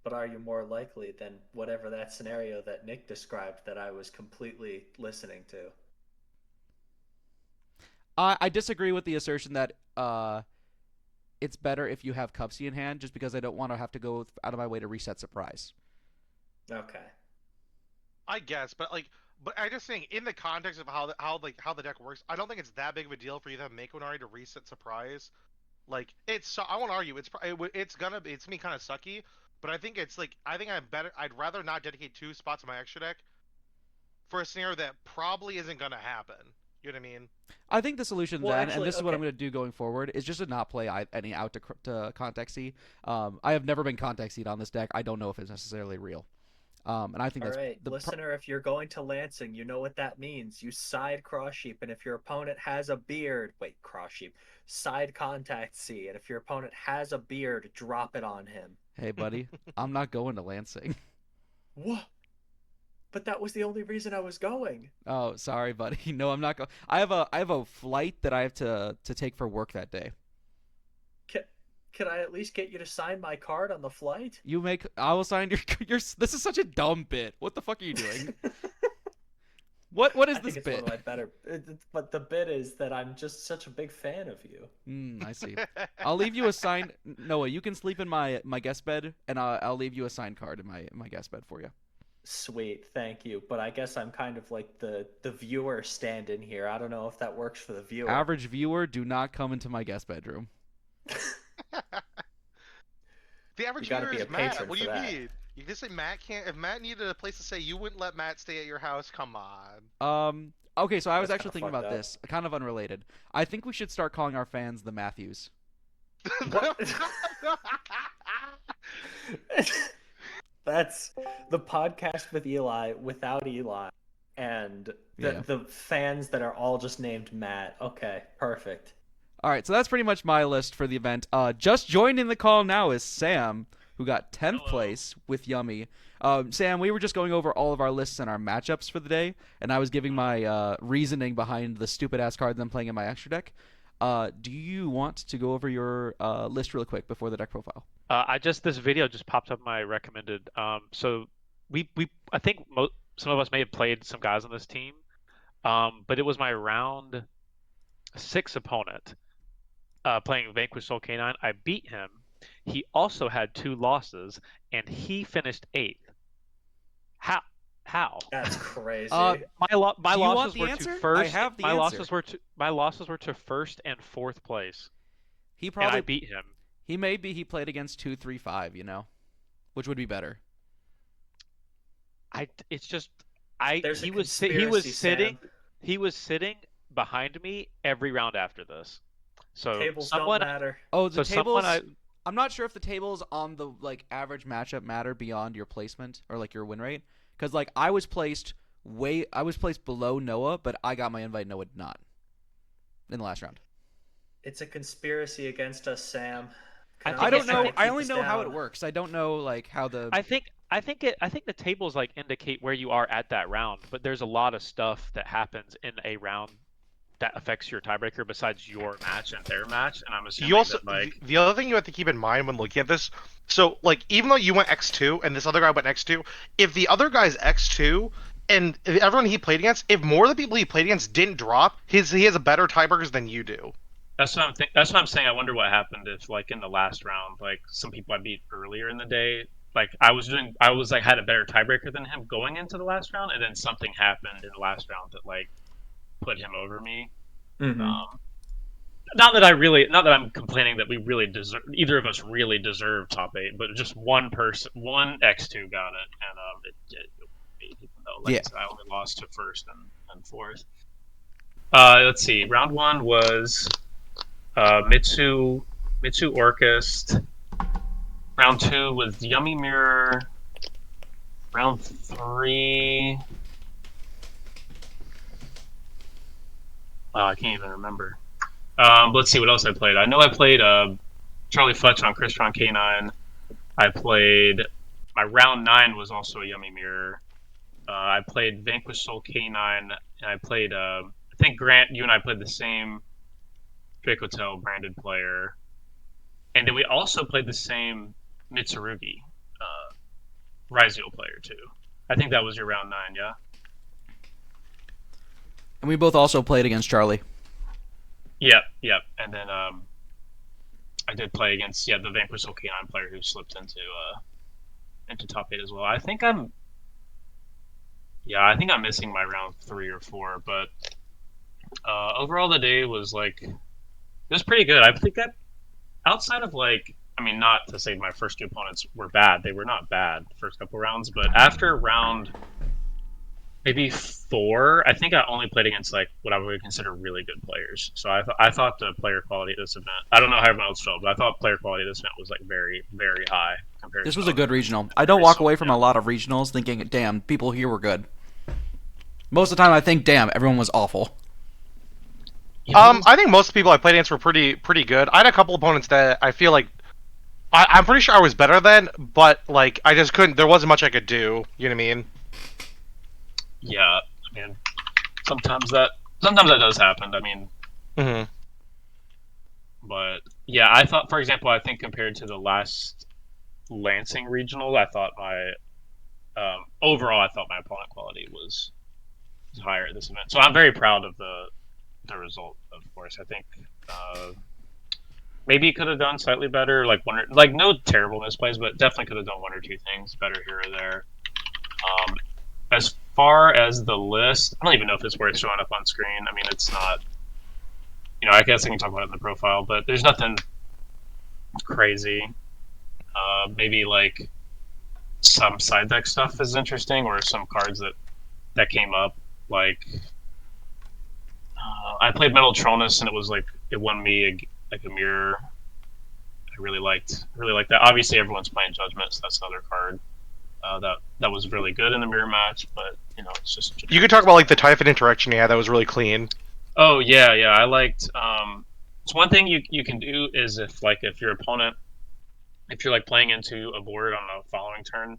But are you more likely than whatever that scenario that Nick described that I was completely listening to? I disagree with the assertion that it's better if you have Cupsy in hand, just because I don't want to have to go out of my way to reset surprise. Okay. I guess, but I just think in the context of how the deck works, I don't think it's that big of a deal for you to have Mako Nari to reset surprise. Like I won't argue. It's gonna be kind of sucky, but I think I'd rather not dedicate 2 spots in my extra deck for a scenario that probably isn't gonna happen. You know what I mean? I think the solution Well, then, and actually, this is what I'm okay. going to do going forward, is just to not play any out to contact C. I have never been contact C'd on this deck. I don't know if it's necessarily real. And I think All that's right, listener, if you're going to Lansing, you know what that means. You side cross sheep, and if your opponent has a beard, wait, cross sheep, side contact C, and if your opponent has a beard, drop it on him. Hey, buddy, I'm not going to Lansing. What? But that was the only reason I was going. Oh, sorry, buddy. No, I'm not going. I have a flight that I have to take for work that day. Can I at least get you to sign my card on the flight? I will sign your. This is such a dumb bit. What the fuck are you doing? What is I this think it's bit? one of my better. But the bit is that I'm just such a big fan of you. I see. I'll leave you a signed. Noah, you can sleep in my guest bed, and I'll leave you a signed card in my guest bed for you. Sweet, thank you. But I guess I'm kind of like the viewer stand-in here. I don't know if that works for the viewer. Average viewer, do not come into my guest bedroom. The average You gotta viewer be is a Matt. patron What do for you that. mean? You just say Matt can't. If Matt needed a place to stay, you wouldn't let Matt stay at your house. Come on. Okay, so I was That's actually kinda thinking about fucked up. this, kind of unrelated. I think we should start calling our fans the Matthews. What? That's the podcast with Eli without Eli, and Yeah. the fans that are all just named Matt. Okay, perfect. All right, so that's pretty much my list for the event. Just joining the call now is Sam, who got 10th Hello. place with Yummy. Sam, we were just going over all of our lists and our matchups for the day, and I was giving my reasoning behind the stupid-ass cards I'm playing in my extra deck. Do you want to go over your list really quick before the deck profile? This video just popped up my recommended. So we I think some of us may have played some guys on this team, but it was my round 6 opponent playing Vanquish Soul Canine. I beat him. He also had 2 losses, and he finished 8th. How? How? That's crazy. My Do you want losses the were answer? to first. I have the my answer. losses were to 1st and 4th place, He and I probably beat him. he played against 2-3-5, which would be better. It's just There's a he was conspiracy, sitting Sam. he was sitting behind me every round after this. So Tables someone don't matter. Oh, the so tables. someone I I'm not sure if the tables on the average matchup matter beyond your placement or your win rate, because I was placed below Noah, but I got my invite. Noah did not in the last round. It's a conspiracy against us, Sam. I Can think I don't it's know. trying I only know how it down? works. I don't know how the. I think the tables indicate where you are at that round, but there's a lot of stuff that happens in a round that affects your tiebreaker besides your match and their match, and I'm assuming You also that the other thing you have to keep in mind when looking at this. So even though you went X2 and this other guy went X2, if the other guy's X2 and everyone he played against, if more of the people he played against didn't drop, he has a better tiebreakers than you do. that's what I'm saying. I wonder what happened if in the last round, some people I beat earlier in the day, I was had a better tiebreaker than him going into the last round, and then something happened in the last round that put him over me. Mhm. not that I'm complaining that we really deserve, either of us really deserve top 8, but just one person, one X2 got it, and even though, like Yeah. I said, I only lost to first and fourth. Let's see. Round 1 was Mitsu Orchest. Round 2 was Yummy Mirror. Round 3. Wow, I can't even remember. Let's see what else I played. I know I played Charlie Fletch on Crystron K9. I played. My round 9 was also a Yummy Mirror. I played Vanquish Soul K9, and I played. I think Grant, you and I played the same Drake Hotel branded player, and then we also played the same Mitsurugi Rizio player too. I think that was your round 9, yeah. And we both also played against Charlie. Yep. And then I did play against the Vanquish Soul K9 player who slipped into top 8 as well. I think I'm missing my round 3 or 4, but overall the day was it was pretty good. I think that outside of not to say my first 2 opponents were bad. They were not bad the first couple rounds, but after round maybe 4, I think I only played against what I would consider really good players. So I thought the player quality of this event, I don't know how everyone else felt, but I thought player quality of this event was very, very high compared. This was a good regional. I don't walk away from a lot of regionals thinking, damn, people here were good. Most of the time I think, damn, everyone was awful. I think most people I played against were pretty good. I had a couple opponents that I feel like I'm pretty sure I was better than, but I just couldn't. There wasn't much I could do. You know what I mean? Yeah, I mean, sometimes that does happen. I mean, but yeah, I thought, for example, I think compared to the last Lansing regional, I thought my overall, I thought my opponent quality was higher at this event. So I'm very proud of the result. Of course, I think maybe could have done slightly better, no terrible misplays, but definitely could have done 1 or 2 things better here or there. As far as the list, I don't even know if it's worth showing up on screen. I mean, it's not. I guess I can talk about it in the profile, but there's nothing crazy. Maybe some side deck stuff is interesting, or some cards that came up. I played Metal Tronus, and it won me a mirror. I really liked that. Obviously, everyone's playing Judgment, so that's another card that was really good in the mirror match. But it's just you could talk about the Typhon interaction. Yeah, that was really clean. Oh yeah, I liked. It's one thing you can do is if your opponent, if you're playing into a board on the following turn,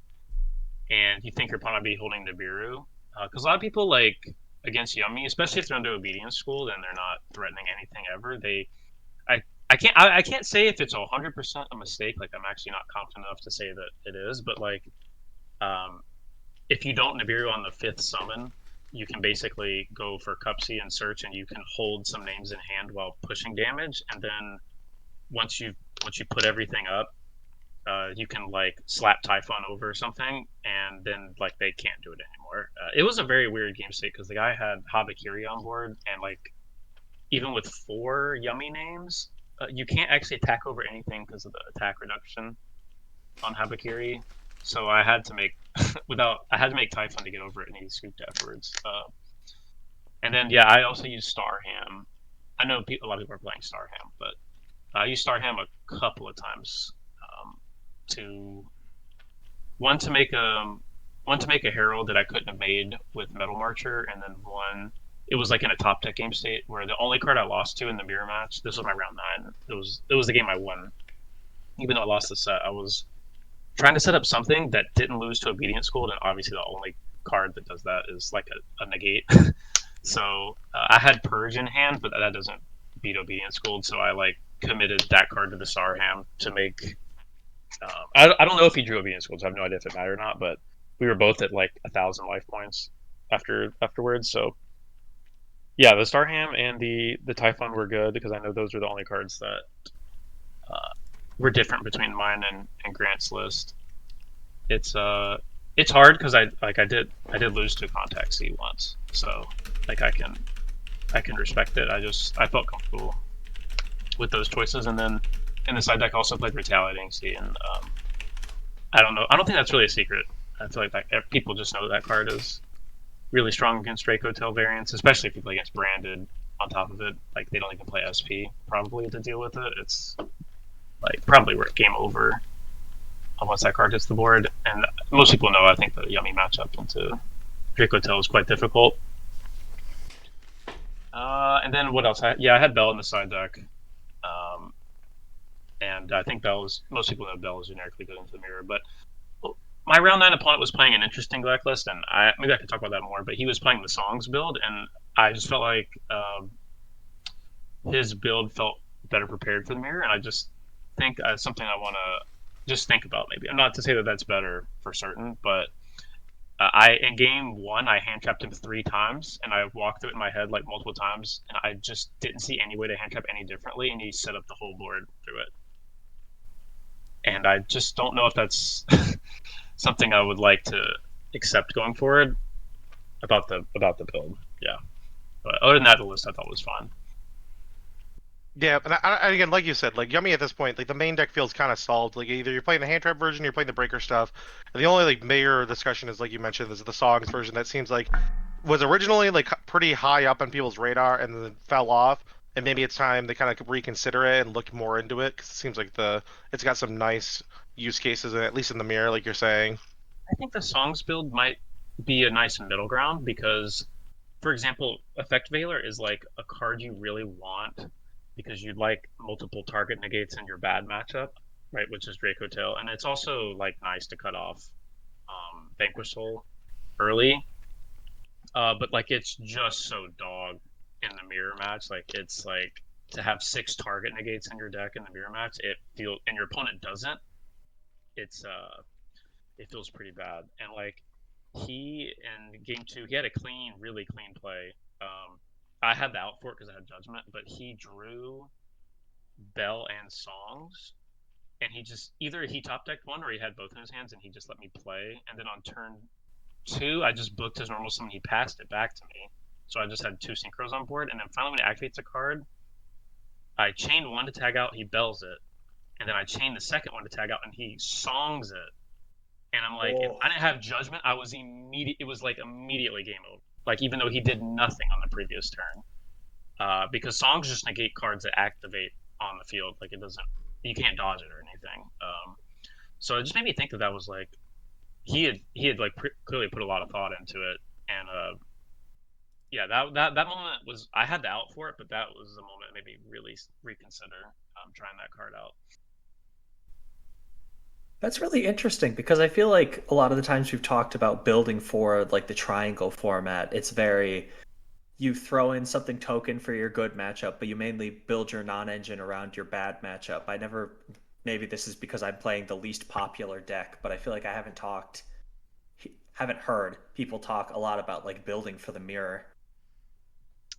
and you think your opponent will be holding Nibiru, because a lot of people against Yummy, especially if they're under obedience school, then they're not threatening anything ever. I can't say if it's 100% a mistake. I'm actually not confident enough to say that it is, but if you don't Nibiru on the 5th summon, you can basically go for Cupsy and search, and you can hold some names in hand while pushing damage, and then once you put everything up, you can slap Typhon over or something, and then they can't do it anymore. It was a very weird game state because the guy had Habakiri on board, and even with 4 Yummy names, you can't actually attack over anything because of the attack reduction on Habakiri. So I had to make Typhon to get over it, and he scooped afterwards. And then I also used Starham. I know a lot of people are playing Starham, but I used Starham a couple of times to make a herald that I couldn't have made with Metal Marcher, and then one. It was in a top deck game state where the only card I lost to in the mirror match. This was my round 9. It was the game I won, even though I lost the set. I was trying to set up something that didn't lose to Obedience School, and obviously the only card that does that is a negate. So I had Purge in hand, but that doesn't beat Obedience School, so I committed that card to the Starham to make. I don't know if he drew Obedience School, so I have no idea if it mattered or not, but we were both at 1,000 life points afterwards. So yeah, the Starham and the Typhon were good because I know those were the only cards that were different between mine and Grant's list. It's hard because I did lose to Contact C once, so I can respect it. I felt comfortable with those choices. And then in the side deck, I also played Retaliating Sea, and I don't know. I don't think that's really a secret. I feel like people just know that card is really strong against Draco Tail variants, especially if you play against Branded. On top of it, like they don't even play SP probably to deal with it. It's like probably game over once that card hits the board. And most people know I think the Yummy matchup into Draco Tail is quite difficult. And then what else? I had Bell in the side deck. And I think most people know Bell is generically good into the mirror. But my round 9 opponent was playing an interesting deck list, and maybe I could talk about that more, but he was playing the Songs build, and I just felt like his build felt better prepared for the mirror, and I just think something I want to just think about maybe. I'm not to say that that's better for certain, but in game 1, I hand trapped him 3 times, and I walked through it in my head like multiple times, and I just didn't see any way to hand trap any differently, and he set up the whole board through it. And I just don't know if that's something I would like to accept going forward about the build. Yeah, but other than that, the list I thought was fun. Yeah, and again, like you said, like Yummy at this point, like the main deck feels kind of solved. Like either you're playing the hand trap version, or you're playing the breaker stuff. And the only like major discussion is like you mentioned is the Songs version that seems like was originally like pretty high up on people's radar and then fell off. And maybe it's time they kind of reconsider it and look more into it because it seems like it's got some nice use cases, at least in the mirror, like you're saying. I think the Songs build might be a nice middle ground because, for example, Effect Veiler is like a card you really want because you'd like multiple target negates in your bad matchup, right? Which is Draco Tail, and it's also like nice to cut off Vanquish Soul early. But like it's just so dog in the mirror match. Like it's like to have 6 target negates in your deck in the mirror match, and your opponent doesn't. It feels pretty bad. And like he in game 2, he had a really clean play. I had the out for it because I had Judgment, but he drew Bell and Songs, and he just either he top decked one or he had both in his hands, and he just let me play. And then on turn 2, I just booked his normal summon. He passed it back to me, so I just had 2 synchros on board. And then finally, when he activates a card, I chain 1 to tag out. He bells it, and then I chain the second one to tag out, and he songs it. And I'm like, if I didn't have Judgment, I was immediate. It was like immediately game over. Like even though he did nothing on the previous turn, because songs just negate cards that activate on the field. Like it doesn't, you can't dodge it or anything. So it just made me think that was like he had like clearly put a lot of thought into it, and yeah, that moment was I had the out for it, but that was the moment that made me really reconsider trying that card out. That's really interesting because I feel like a lot of the times we've talked about building for like the triangle format, it's very you throw in something token for your good matchup, but you mainly build your non-engine around your bad matchup. Maybe this is because I'm playing the least popular deck, but I feel like I haven't heard people talk a lot about like building for the mirror.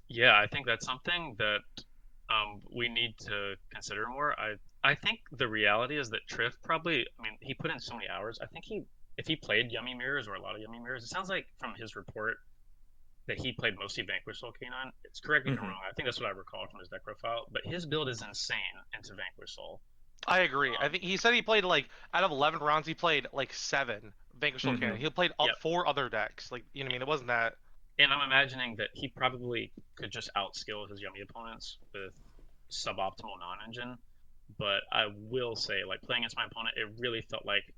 Yeah, I think that's something that we need to consider more. I think the reality is that Triff probably, I mean, he put in so many hours. I think if he played Yummy Mirrors or a lot of Yummy Mirrors, it sounds like from his report that he played mostly Vanquish Soul Canine. It's correct me if I'm wrong. I think that's what I recall from his deck profile. But his build is insane into Vanquish Soul. I agree. I think he said he played like out of 11 rounds, he played like 7 Vanquish Soul Canine. He played 4 other decks. Like you know, what I mean, it wasn't that. And I'm imagining that he probably could just outskill his Yummy opponents with suboptimal non-engine. But I will say, like playing against my opponent, it really felt like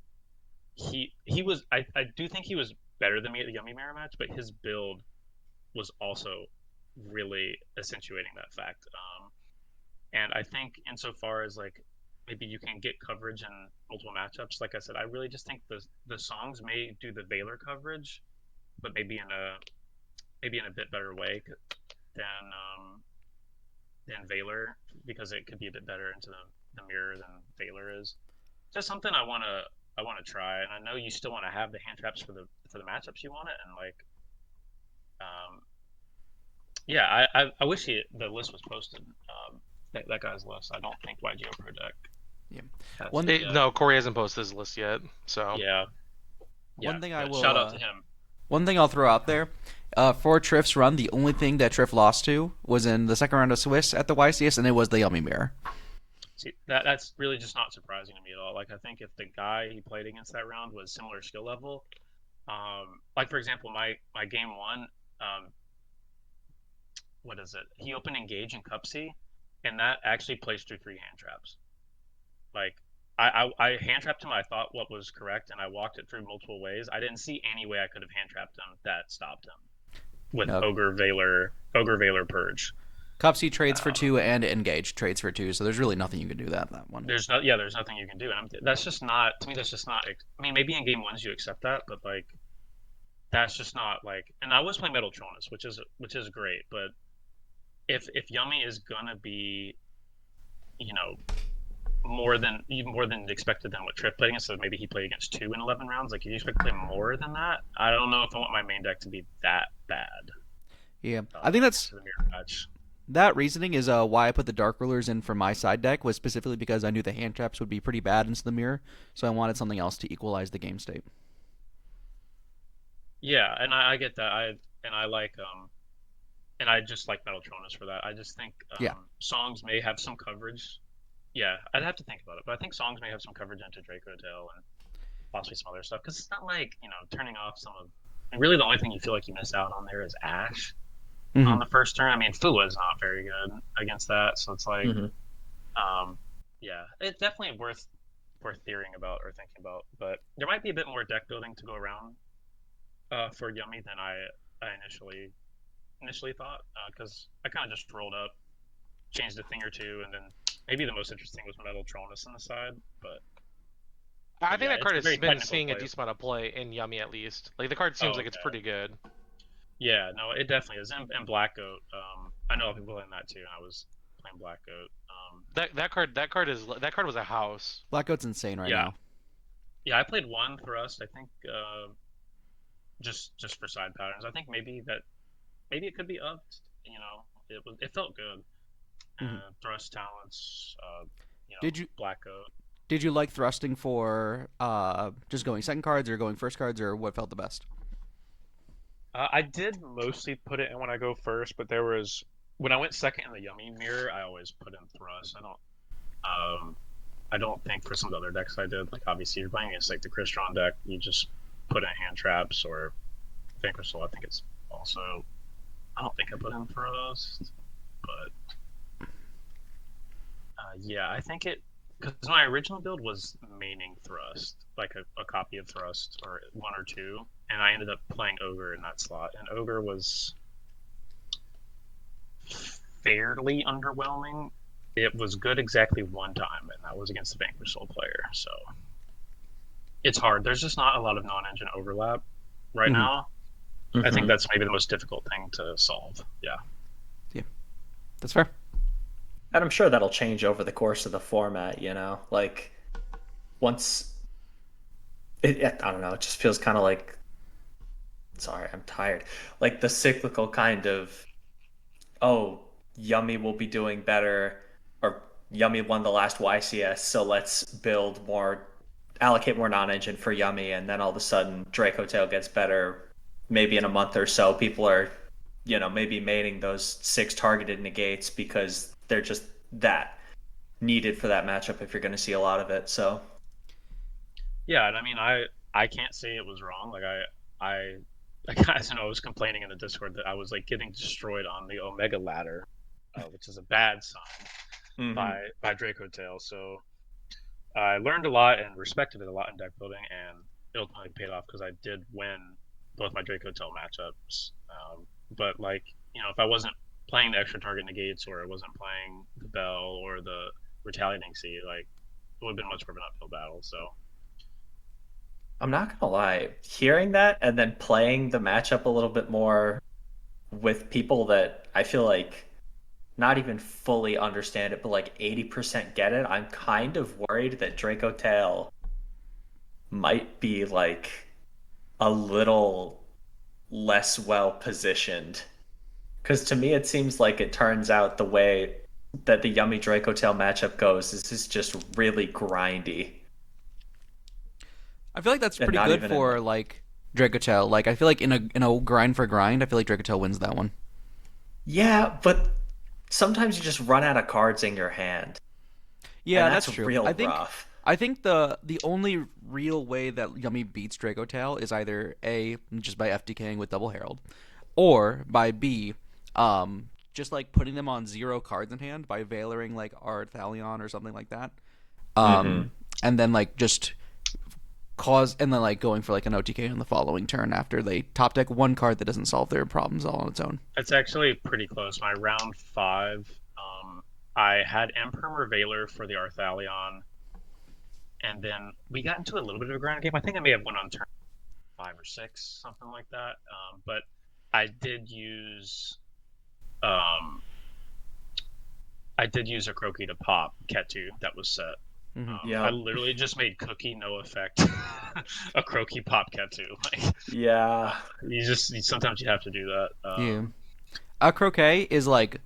he was. I do think he was better than me at the Yummy Mirror match, but his build was also really accentuating that fact. And I think insofar as like maybe you can get coverage in multiple matchups, like I said, I really just think the songs may do the Veiler coverage, but maybe in a bit better way than Veiler, because it could be a bit better into the mirror than Veiler is. Just something I want to try, and I know you still want to have the hand traps for the matchups you want it, and like yeah, I wish the list was posted. That guy's list. I don't think YGO Pro Deck. Yeah. No, Corey hasn't posted his list yet. So yeah. One thing I will shout out to him. One thing I'll throw out there, for Triff's run, the only thing that Triff lost to was in the second round of Swiss at the YCS, and it was the Yummy Mirror. See, that's really just not surprising to me at all. Like, I think if the guy he played against that round was similar skill level, like for example, my game one, what is it? He opened engage in Cup C, and that actually plays through 3 hand traps. Like, I hand trapped him. I thought what was correct, and I walked it through multiple ways. I didn't see any way I could have hand trapped him that stopped him with Nope. Ogre Valor Purge. Cup C trades for 2 and Engage trades for 2, so there's really nothing you can do that one. There's nothing you can do. And that's just not, to me, that's just not, I mean, maybe in game ones you accept that, but like, that's just not like, and I was playing Metal Tronus, which is great, but if Yummy is gonna be, you know, more than expected than what Triff played against, so maybe he played against 2 in 11 rounds, like, you expect to play more than that? I don't know if I want my main deck to be that bad. Yeah, I think that's... The mirror match. That reasoning is why I put the Dark Rulers in for my side deck, was specifically because I knew the hand traps would be pretty bad into the mirror, so I wanted something else to equalize the game state. Yeah, and I get that. I like and I just like Metal Tronus for that. I just think songs may have some coverage. Yeah, I'd have to think about it, but I think songs may have some coverage into Draco Tail and possibly some other stuff, because it's not like, you know, turning off some of. And really, the only thing you feel like you miss out on there is Ash. On the first turn. I mean, Fua is not very good against that, so it's like, yeah, it's definitely worth theorying about or thinking about. But there might be a bit more deck building to go around for Yummy than I initially thought, because I kind of just rolled up, changed a thing or two, and then maybe the most interesting was Metal Tronus on the side. But I think that card has been seeing play. a decent amount of play in Yummy, at least. Like, the card seems like it's pretty good. Yeah, no, it definitely is. And Black Goat, I know people playing that too, and I was playing Black Goat. That card was a house. Black Goat's insane right now. Yeah, I played 1 Thrust, I think, just for side patterns. I think maybe it could be upped. You know, it felt good. Thrust talents, you know, Black Goat. Did you like thrusting for just going second cards or going first cards, or what felt the best? I did mostly put it in when I go first, but there was, when I went second in the Yummy mirror, I always put in Thrust. I don't think for some of the other decks I did, like obviously you're playing against like the Crystron deck, you just put in hand traps or Vanquisher. I think it's also, I don't think I put in Thrust, but yeah, I think because my original build was maining Thrust, like a copy of Thrust or 1 or 2, and I ended up playing Ogre in that slot, and Ogre was fairly underwhelming. It was good exactly 1 time, and that was against the Vanquish Soul player, so it's hard. There's just not a lot of non-engine overlap right now. I think that's maybe the most difficult thing to solve. Yeah, that's fair. And I'm sure that'll change over the course of the format, you know? Like, once... I don't know, it just feels kind of like... Sorry, I'm tired. Like, the cyclical kind of... Oh, Yummy will be doing better, or Yummy won the last YCS, so let's build more... allocate more non-engine for Yummy, and then all of a sudden, Draco Tail gets better. Maybe in a month or so, people are, you know, maybe maining those 6 targeted negates because they're just that needed for that matchup if you're going to see a lot of it. So yeah, and I mean, I can't say it was wrong. Like I guys know I was complaining in the Discord that I was like getting destroyed on the Omega ladder, which is a bad sign by Draco Tail. So I learned a lot and respected it a lot in deck building, and it ultimately paid off because I did win both my Draco Tail matchups. But like, you know, if I wasn't playing the extra target negates, or I wasn't playing the Bell or the Retaliating Sea, like, it would have been much more of an uphill battle. So I'm not gonna lie, hearing that and then playing the matchup a little bit more with people that I feel like not even fully understand it, but like 80% get it, I'm kind of worried that Draco Tail might be like a little less well positioned. Because to me, it seems like it turns out the way that the Yummy Draco Tail matchup goes is just really grindy. I feel like that's pretty good for like Dracotel. Like I feel like in a grind for grind, I feel like Dracotel wins that one. Yeah, but sometimes you just run out of cards in your hand, and Yeah, that's that's true. real I think rough. I think the only real way that Yummy beats Dracotel is either A, just by FDKing with Double Herald, or by B, just like putting them on 0 cards in hand by Valoring like Arthalion or something like that. Mm-hmm. And then like just cause and then like going for like an OTK on the following turn after they top deck one card that doesn't solve their problems all on its own. It's actually pretty close. My round 5, I had Imprimer Valor for the Arthalion, and then we got into a little bit of a grind game. I think I may have went on turn 5 or 6, something like that. But I did use a Croaky to pop Ketu that was set. Yeah. I literally just made Cookie no effect a Croaky pop Ketu. Like, Yeah. sometimes you have to do that. Yeah. A croquet is like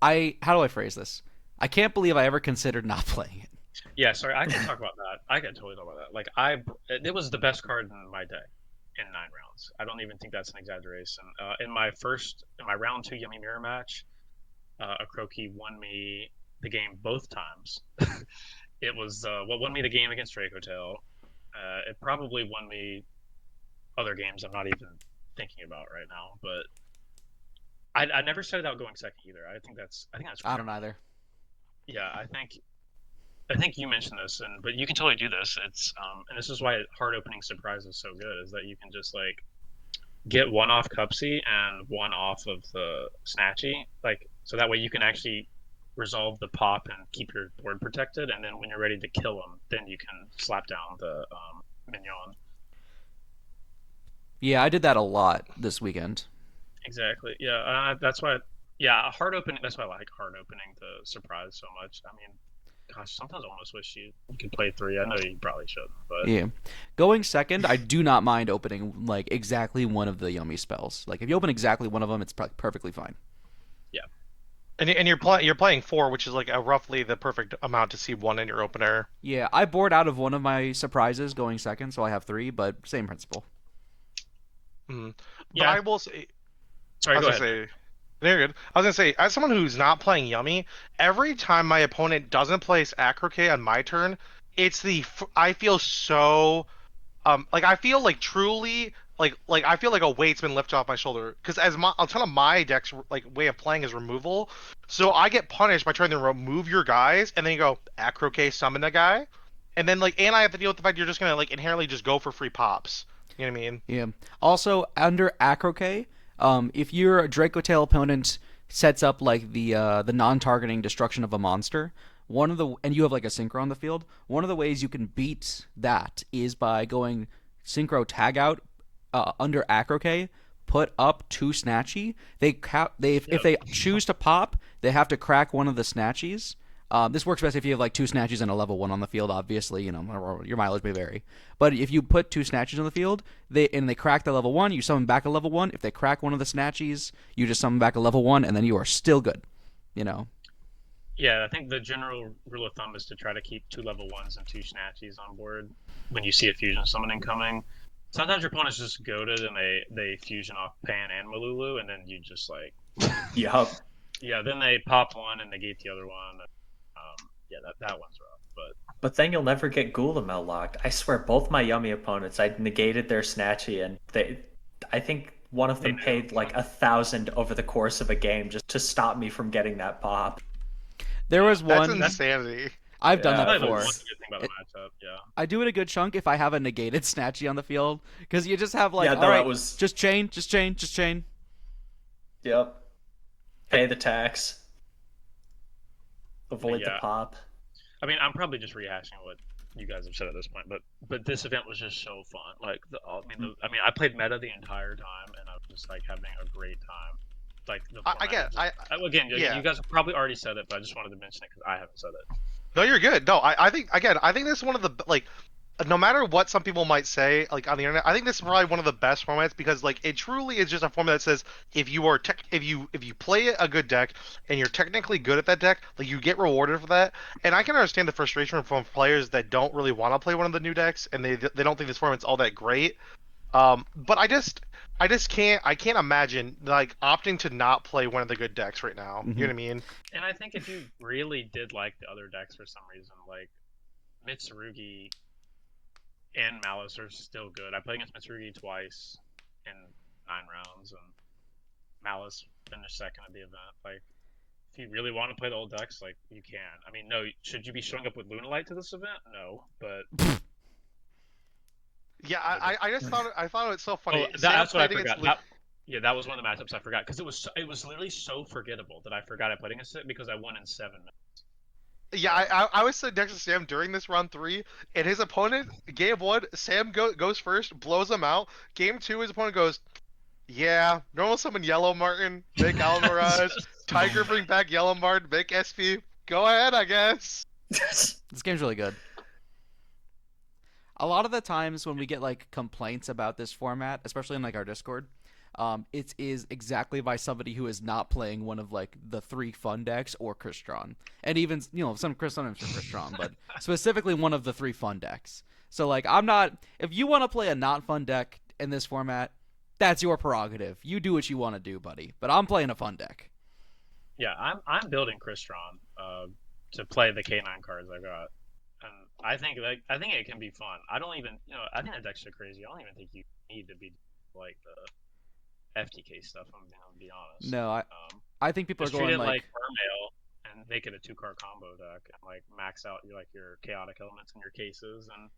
how do I phrase this? I can't believe I ever considered not playing it. Yeah, sorry, I can talk about that. I can totally talk about that. Like it was the best card in my deck in 9 rounds. I don't even think that's an exaggeration. In my round 2 Yummy Mirror match, a Croaky won me the game both times. It was what won me the game against Dracotel. It probably won me other games I'm not even thinking about right now, but I never started out going second either. I think that's I don't either. Yeah, I think you mentioned this, but you can totally do this. It's and this is why hard opening surprise is so good, is that you can just like get one off Cupsy and one off of the Snatchy, like so that way you can actually resolve the pop and keep your board protected, and then when you're ready to kill them, then you can slap down the minion. Yeah, I did that a lot this weekend. Exactly. Yeah, that's why. Yeah, hard opening. That's why I like hard opening the surprise so much. I mean, gosh, sometimes I almost wish you could play 3. I know you probably shouldn't, but Yeah. Going second, I do not mind opening like exactly one of the Yummy spells. Like if you open exactly one of them, it's perfectly fine. yeah. And you're playing 4, which is like a roughly the perfect amount to see 1 in your opener. Yeah, I bored out of one of my surprises going second, so I have 3, but same principle. Mm. But Yeah. I will say, Sorry, I was go gonna ahead. say, they're good. I was gonna say, as someone who's not playing Yummy, every time my opponent doesn't place Acrocay on my turn, I feel so like I feel like truly like I feel like a weight's been lifted off my shoulder because as a ton of my deck's like way of playing is removal, so I get punished by trying to remove your guys and then you go Acrocay summon a guy, and then like and I have to deal with the fact you're just gonna like inherently just go for free pops. You know what I mean? Yeah. Also, under Acrocay, if your Dracotail opponent sets up like the non-targeting destruction of a monster, and you have like a synchro on the field, one of the ways you can beat that is by going synchro tag out under Acrocay, put up 2 Snatchy. If they choose to pop, they have to crack one of the Snatchies. This works best if you have like 2 Snatchies and a level 1 on the field, obviously, or your mileage may vary. But if you put 2 Snatchies on the field, they crack the level 1, you summon back a level 1. If they crack one of the Snatchies, you just summon back a level 1, and then you are still good. You know? Yeah, I think the general rule of thumb is to try to keep 2 level 1s and 2 Snatchies on board when you see a fusion summoning coming. Sometimes your opponent's just goaded and they fusion off Pan and Malulu, and then you just like Yup. yeah, then they pop one and negate the other one. Yeah, that one's rough, But then you'll never get Gulamel locked. I swear, both my Yummy opponents, I negated their Snatchy, and I think one of them knew. paid like 1,000 over the course of a game just to stop me from getting that pop. There was That's one. insanity. I've done Yeah. that that's before. one good thing about the matchup. Yeah. I do it a good chunk if I have a negated Snatchy on the field, because you just have like, Yeah, no, all right, that was- just chain, just chain, just chain. Yep. Pay the tax. Avoid the Yeah. pop. I mean, I'm probably just rehashing what you guys have said at this point, but this event was just so fun. Like, I played meta the entire time, and I was just like having a great time. Like, the I get again, yeah. you guys have probably already said it, but I just wanted to mention it because I haven't said it. No, you're good. No, I think this is one of the like, no matter what some people might say like on the internet, I think this is probably one of the best formats because like it truly is just a format that says if you are if you play a good deck and you're technically good at that deck, like you get rewarded for that. And I can understand the frustration from players that don't really want to play one of the new decks and they don't think this format's all that great. But I can't imagine like opting to not play one of the good decks right now. You know what I mean? And I think if you really did like the other decks for some reason, like Mitsurugi and Malice are still good. I played against Mitsurugi twice in 9 rounds, and Malice finished second at the event. Like, if you really want to play the old decks, like, you can. I mean, no, should you be showing up with Lunalight to this event? No, but Yeah, I just thought it was so funny. oh, Sam that's what I played against forgot. Yeah, that was one of the matchups I forgot because it was literally so forgettable that I forgot I played against it because I won in 7 minutes. Yeah, I was sitting next to Sam during this round 3, and his opponent, game 1, Sam goes first, blows him out. Game 2, his opponent goes, yeah, normal summon Yellow Martin, make Alan Mirage, Tiger bring back Yellow Martin, make SP. Go ahead, I guess. This game's really good. A lot of the times when we get like complaints about this format, especially in like our Discord, it is exactly by somebody who is not playing one of like the 3 fun decks or Crystron, and even some sometimes for Crystron, but specifically one of the 3 fun decks. So like I'm not. If you want to play a not fun deck in this format, that's your prerogative. You do what you want to do, buddy. But I'm playing a fun deck. Yeah, I'm building Crystron to play the K9 cards I got, and I think it can be fun. I don't even I think that deck's so crazy. I don't even think you need to be like the FTK stuff. I'm gonna be honest. No, I think people are Just treat going it like Mermail and make it a 2-card combo deck and like max out your chaotic elements in your cases and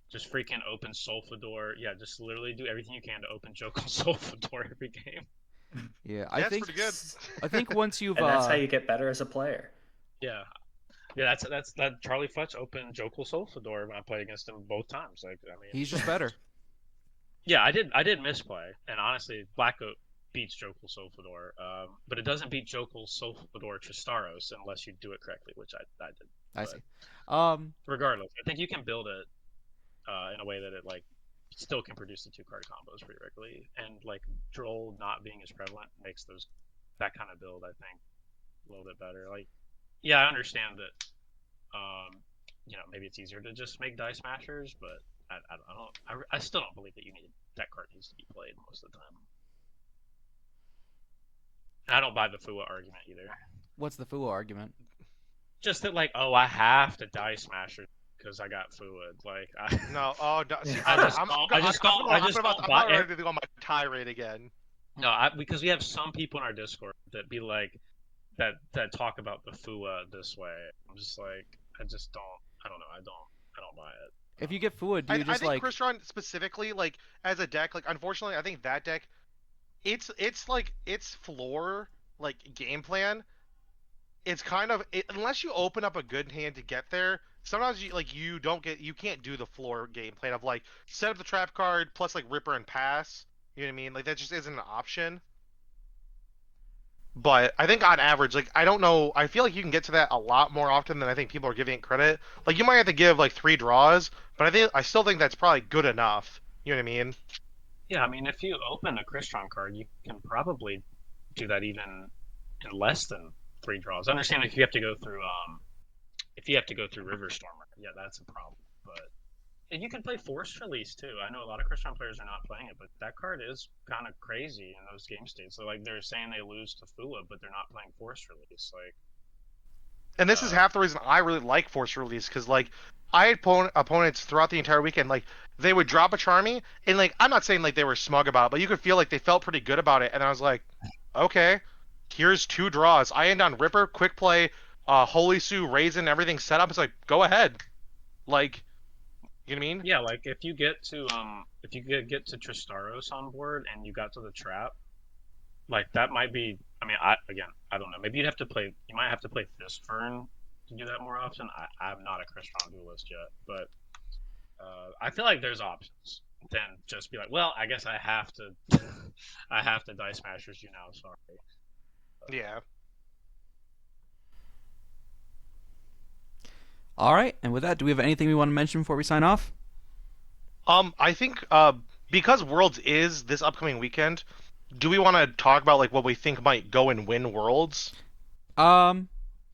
just freaking open Solfador. Yeah, just literally do everything you can to open Jokal Solfador every game. yeah. Yeah, it's pretty good. I think once you've And that's how you get better as a player. Yeah. Yeah, that's that Charlie Fletch opened Jokal Solfador when I played against him both times. Like, I mean, he's just better. yeah, I did misplay, and honestly, Black Oak beats Jokal Solfador, but it doesn't beat Jokal Solfador Tristaros unless you do it correctly, which I did. I But see. regardless, I think you can build it in a way that it like still can produce the 2-card combos pretty regularly, and like Droll not being as prevalent makes that kind of build I think a little bit better. Like, yeah, I understand that. Maybe it's easier to just make Die Smashers, but I still don't believe that that card needs to be played most of the time. And I don't buy the Fua argument either. What's the Fua argument? Just that, like, oh, I have to Die Smasher because I got Fua. Like, No, oh, no, see, I just I'm buy ready to go on my tirade again. No, because we have some people in our Discord that be like that talk about the Fua this way. I'm just like, I don't know. I don't buy it. If you get Fua, do you just I think like Crystron specifically, like as a deck, like unfortunately, I think that deck, it's like its floor, like game plan. It's kind of unless you open up a good hand to get there. Sometimes you can't do the floor game plan of like set up the trap card plus like Ripper and pass. You know what I mean? Like that just isn't an option. But I think on average, like I don't know, I feel like you can get to that a lot more often than I think people are giving it credit. Like you might have to give like 3 draws, but I still think that's probably good enough. You know what I mean? Yeah, I mean, if you open a Crystron card, you can probably do that even in less than 3 draws. I understand if you have to go through River Stormer, yeah, that's a problem. But and you can play Force Release too. I know a lot of Crystron players are not playing it, but that card is kind of crazy in those game states. So like they're saying they lose to Fula, but they're not playing Force Release. Like, And this is half the reason I really like Force Release, because like I had opponents throughout the entire weekend, like they would drop a Charmy, and like I'm not saying like they were smug about it, but you could feel like they felt pretty good about it. And I was like, okay, here's 2 draws. I end on Ripper, quick play, Holy Sue, Raisin, everything set up. It's like, go ahead, like, you know what I mean? yeah, like if you get to Tristaros on board and you got to the trap, like that might be. I mean, I don't know. Maybe you might have to play Fist Fern to do that more often. I'm not a Crystron duelist yet, but I feel like there's options. Then just be like, well, I guess I have to, I have to Die Smashers you now. Sorry. Yeah. all right? And with that, do we have anything we want to mention before we sign off? I think because Worlds is this upcoming weekend, do we want to talk about like what we think might go and win Worlds?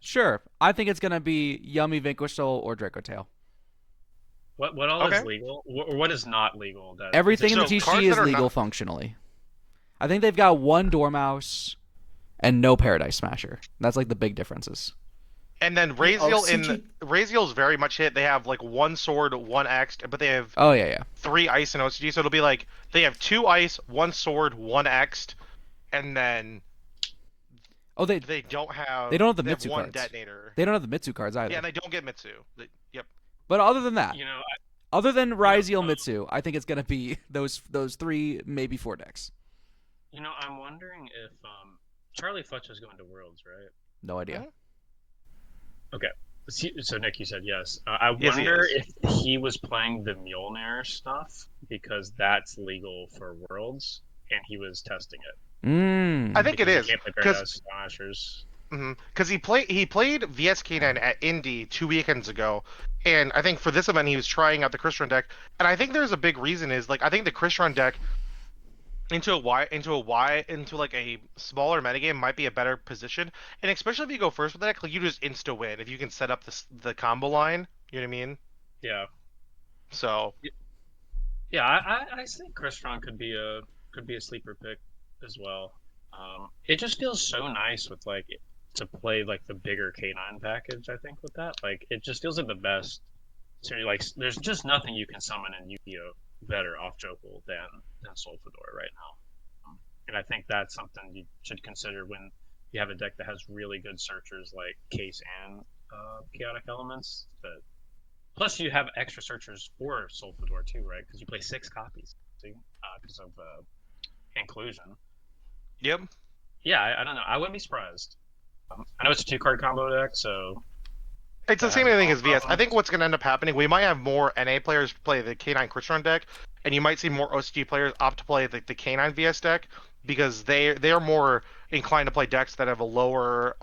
Sure. I think it's gonna be Yummy Vanquish Soul or Draco Tail. What all Okay. is legal, or what is not legal? That Everything in the So, TCG cards is that are legal not- functionally. I think they've got one Dormouse and no Paradise Smasher. That's like the big differences. And then The OCG Raziel's very much hit. They have like one sword, one X, but they have Oh yeah. 3 ice in OCG. So it'll be like they have 2 ice, 1 sword, 1 X, and then Oh they they don't have don't have the they have Mitsu 1 cards. detonator. They don't have the Mitsu cards either. Yeah, and they don't get Mitsu. Yep. But other than that, you know, other than Ryziel Mitsu, I think it's gonna be those 3, maybe 4 decks. I'm wondering if Charlie Fletch is going to Worlds, right? No idea. Mhm. Okay. So Nick, you said yes. I Yes, he wonder is. if he was playing the Mjolnir stuff because that's legal for Worlds, and he was testing it. Mm. I think it Because is you can't play because Paradise Smashers. because he played VSK9 at Indy 2 weekends ago, and I think for this event he was trying out the Crystron deck, and I think there's a big reason is like I think the Crystron deck into like a smaller metagame might be a better position, and especially if you go first with that deck, like you just insta win if you can set up the combo line. You know what I mean? Yeah. So Yeah, I think Crystron could be a sleeper pick as well. It just feels so nice with like to play like the bigger K9 package. I think with that, like it just feels like the best. So like, there's just nothing you can summon in Yu-Gi-Oh better off Jokul than Solfador right now. And I think that's something you should consider when you have a deck that has really good searchers like Case and Chaotic Elements. That plus you have extra searchers for Solfador too, right? Because you play 6 copies, because of inclusion. yep. Yeah, I don't know. I wouldn't be surprised. I know it's a 2-card combo deck, so It's the that same has thing its as own VS. I think problems. what's going to end up happening, we might have more NA players play the K9 Crystron deck, and you might see more OCG players opt to play the K9 VS deck because they're more inclined to play decks that have a lower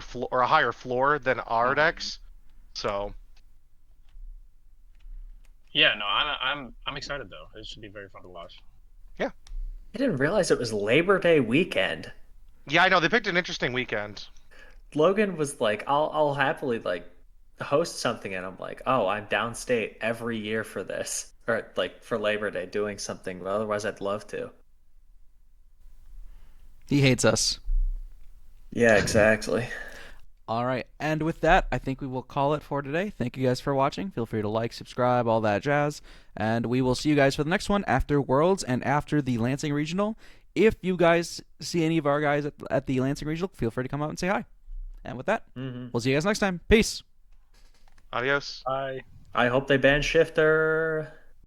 floor or a higher floor than our decks. So Yeah, no, I'm excited though. It should be very fun to watch. I didn't realize it was Labor Day weekend. yeah, I know they picked an interesting weekend. Logan was like, I'll happily like host something, and I'm like, oh, I'm downstate every year for this, or like for Labor Day doing something. But otherwise, I'd love to. He hates us. Yeah, exactly. All right, and with that, I think we will call it for today. Thank you guys for watching. Feel free to like, subscribe, all that jazz, and we will see you guys for the next one after Worlds and after the Lansing Regional. If you guys see any of our guys at the Lansing Regional, feel free to come out and say hi. And with that, we'll see you guys next time. Peace. Adios. Bye. I hope they ban Shifter.